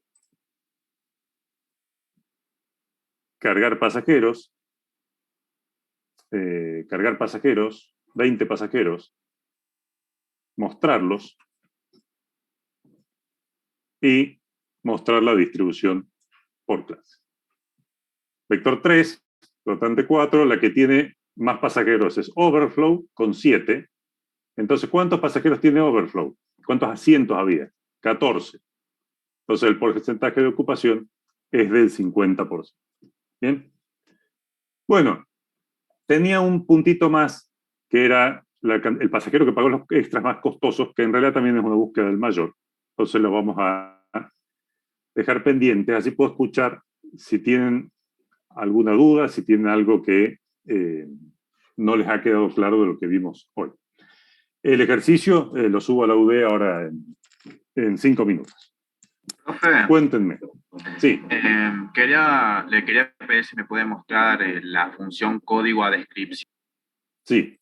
Cargar pasajeros, 20 pasajeros, mostrarlos y mostrar la distribución por clase. Vector 3, flotante 4, la que tiene más pasajeros es overflow con 7. Entonces, ¿cuántos pasajeros tiene overflow? ¿Cuántos asientos había? 14. Entonces, el porcentaje de ocupación es del 50%. ¿Bien? Bueno, tenía un puntito más, que era el pasajero que pagó los extras más costosos, que en realidad también es una búsqueda del mayor. Entonces lo vamos a dejar pendiente, así puedo escuchar si tienen alguna duda, si tienen algo que no les ha quedado claro de lo que vimos hoy. El ejercicio lo subo a la UD ahora en 5 minutos. Profe, Cuéntenme. Sí. le quería pedir si me puede mostrar la función código a descripción. Sí.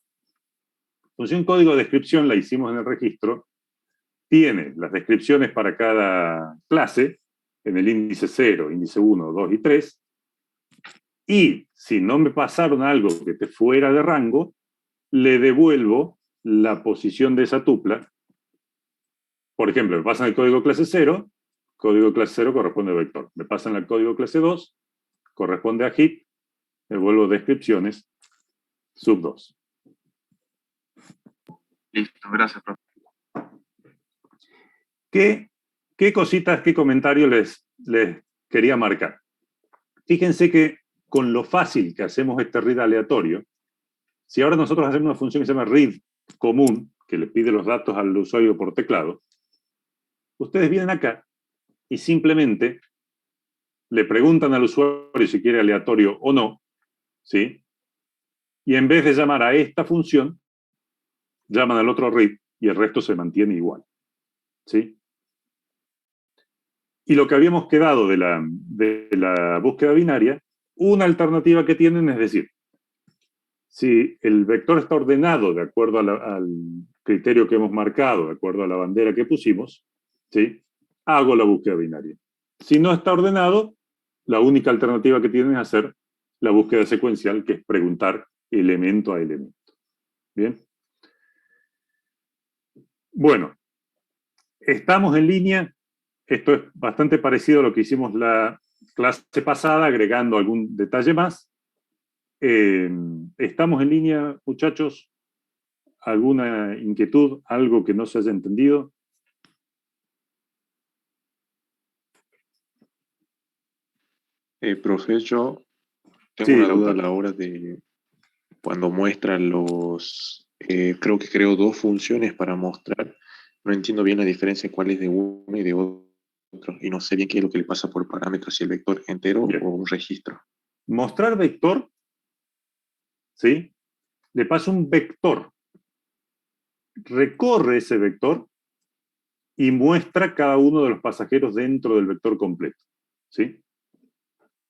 Función código de descripción la hicimos en el registro. Tiene las descripciones para cada clase, en el índice 0, índice 1, 2 y 3. Y si no me pasaron algo que esté fuera de rango, le devuelvo la posición de esa tupla. Por ejemplo, me pasan el código clase 0, código clase 0 corresponde a vector. Me pasan el código clase 2, corresponde a heap, devuelvo descripciones, sub 2. Listo, gracias, profe. ¿Qué cositas, qué comentarios les quería marcar? Fíjense que con lo fácil que hacemos este read aleatorio, si ahora nosotros hacemos una función que se llama read común, que le pide los datos al usuario por teclado, ustedes vienen acá y simplemente le preguntan al usuario si quiere aleatorio o no, ¿sí? Y en vez de llamar a esta función, llaman al otro read y el resto se mantiene igual, ¿sí? Y lo que habíamos quedado de la búsqueda binaria, una alternativa que tienen es decir, si el vector está ordenado de acuerdo al criterio que hemos marcado, de acuerdo a la bandera que pusimos, ¿sí? Hago la búsqueda binaria. Si no está ordenado, la única alternativa que tienen es hacer la búsqueda secuencial, que es preguntar elemento a elemento. ¿Bien? Bueno, estamos en línea. Esto es bastante parecido a lo que hicimos la clase pasada, agregando algún detalle más. ¿Estamos en línea, muchachos? ¿Alguna inquietud? ¿Algo que no se haya entendido? Profe, yo tengo Sí, una duda a Lautaro. la hora de cuando muestran creo que creo 2 funciones para mostrar. No entiendo bien la diferencia cuál es de uno y de otro. Y no sé bien qué es lo que le pasa por parámetros, si el vector entero Bien. o un registro. Mostrar vector, ¿sí? Le pasa un vector. Recorre ese vector y muestra cada uno de los pasajeros dentro del vector completo, ¿sí?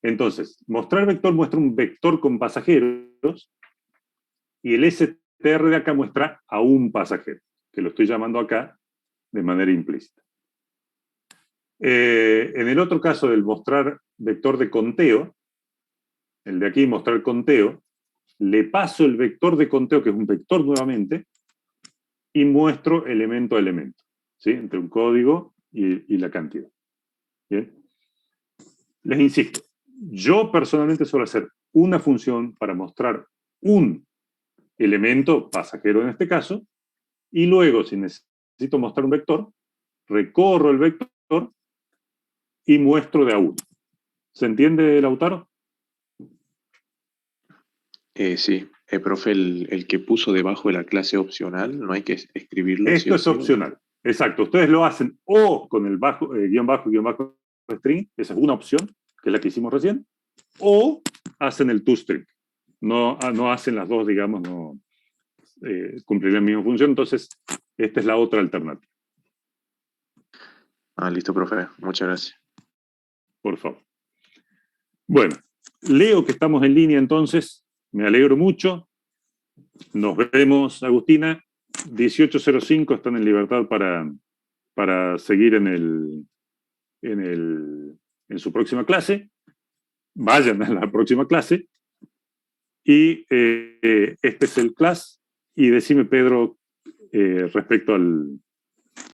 Entonces, mostrar vector muestra un vector con pasajeros y el str de acá muestra a un pasajero, que lo estoy llamando acá de manera implícita. En el otro caso del mostrar vector de conteo, el de aquí mostrar conteo, le paso el vector de conteo, que es un vector nuevamente, y muestro elemento a elemento, ¿sí? Entre un código y la cantidad. ¿Bien? Les insisto, yo personalmente suelo hacer una función para mostrar un elemento, pasajero en este caso, y luego, si necesito mostrar un vector, recorro el vector y muestro de a uno. ¿Se entiende, Lautaro? Sí, profe, el que puso debajo de la clase opcional, no hay que escribirlo. Esto es sí. opcional. Exacto. Ustedes lo hacen o con el guión bajo string, esa es una opción, que es la que hicimos recién, o hacen el toString. No hacen las dos, digamos, no cumplirían la misma función. Entonces, esta es la otra alternativa. Listo, profe. Muchas gracias. Por favor. Bueno, leo que estamos en línea entonces. Me alegro mucho. Nos vemos, Agustina. 18:05 están en libertad para seguir en su próxima clase. Vayan a la próxima clase. Y este es el class. Y decime, Pedro, respecto al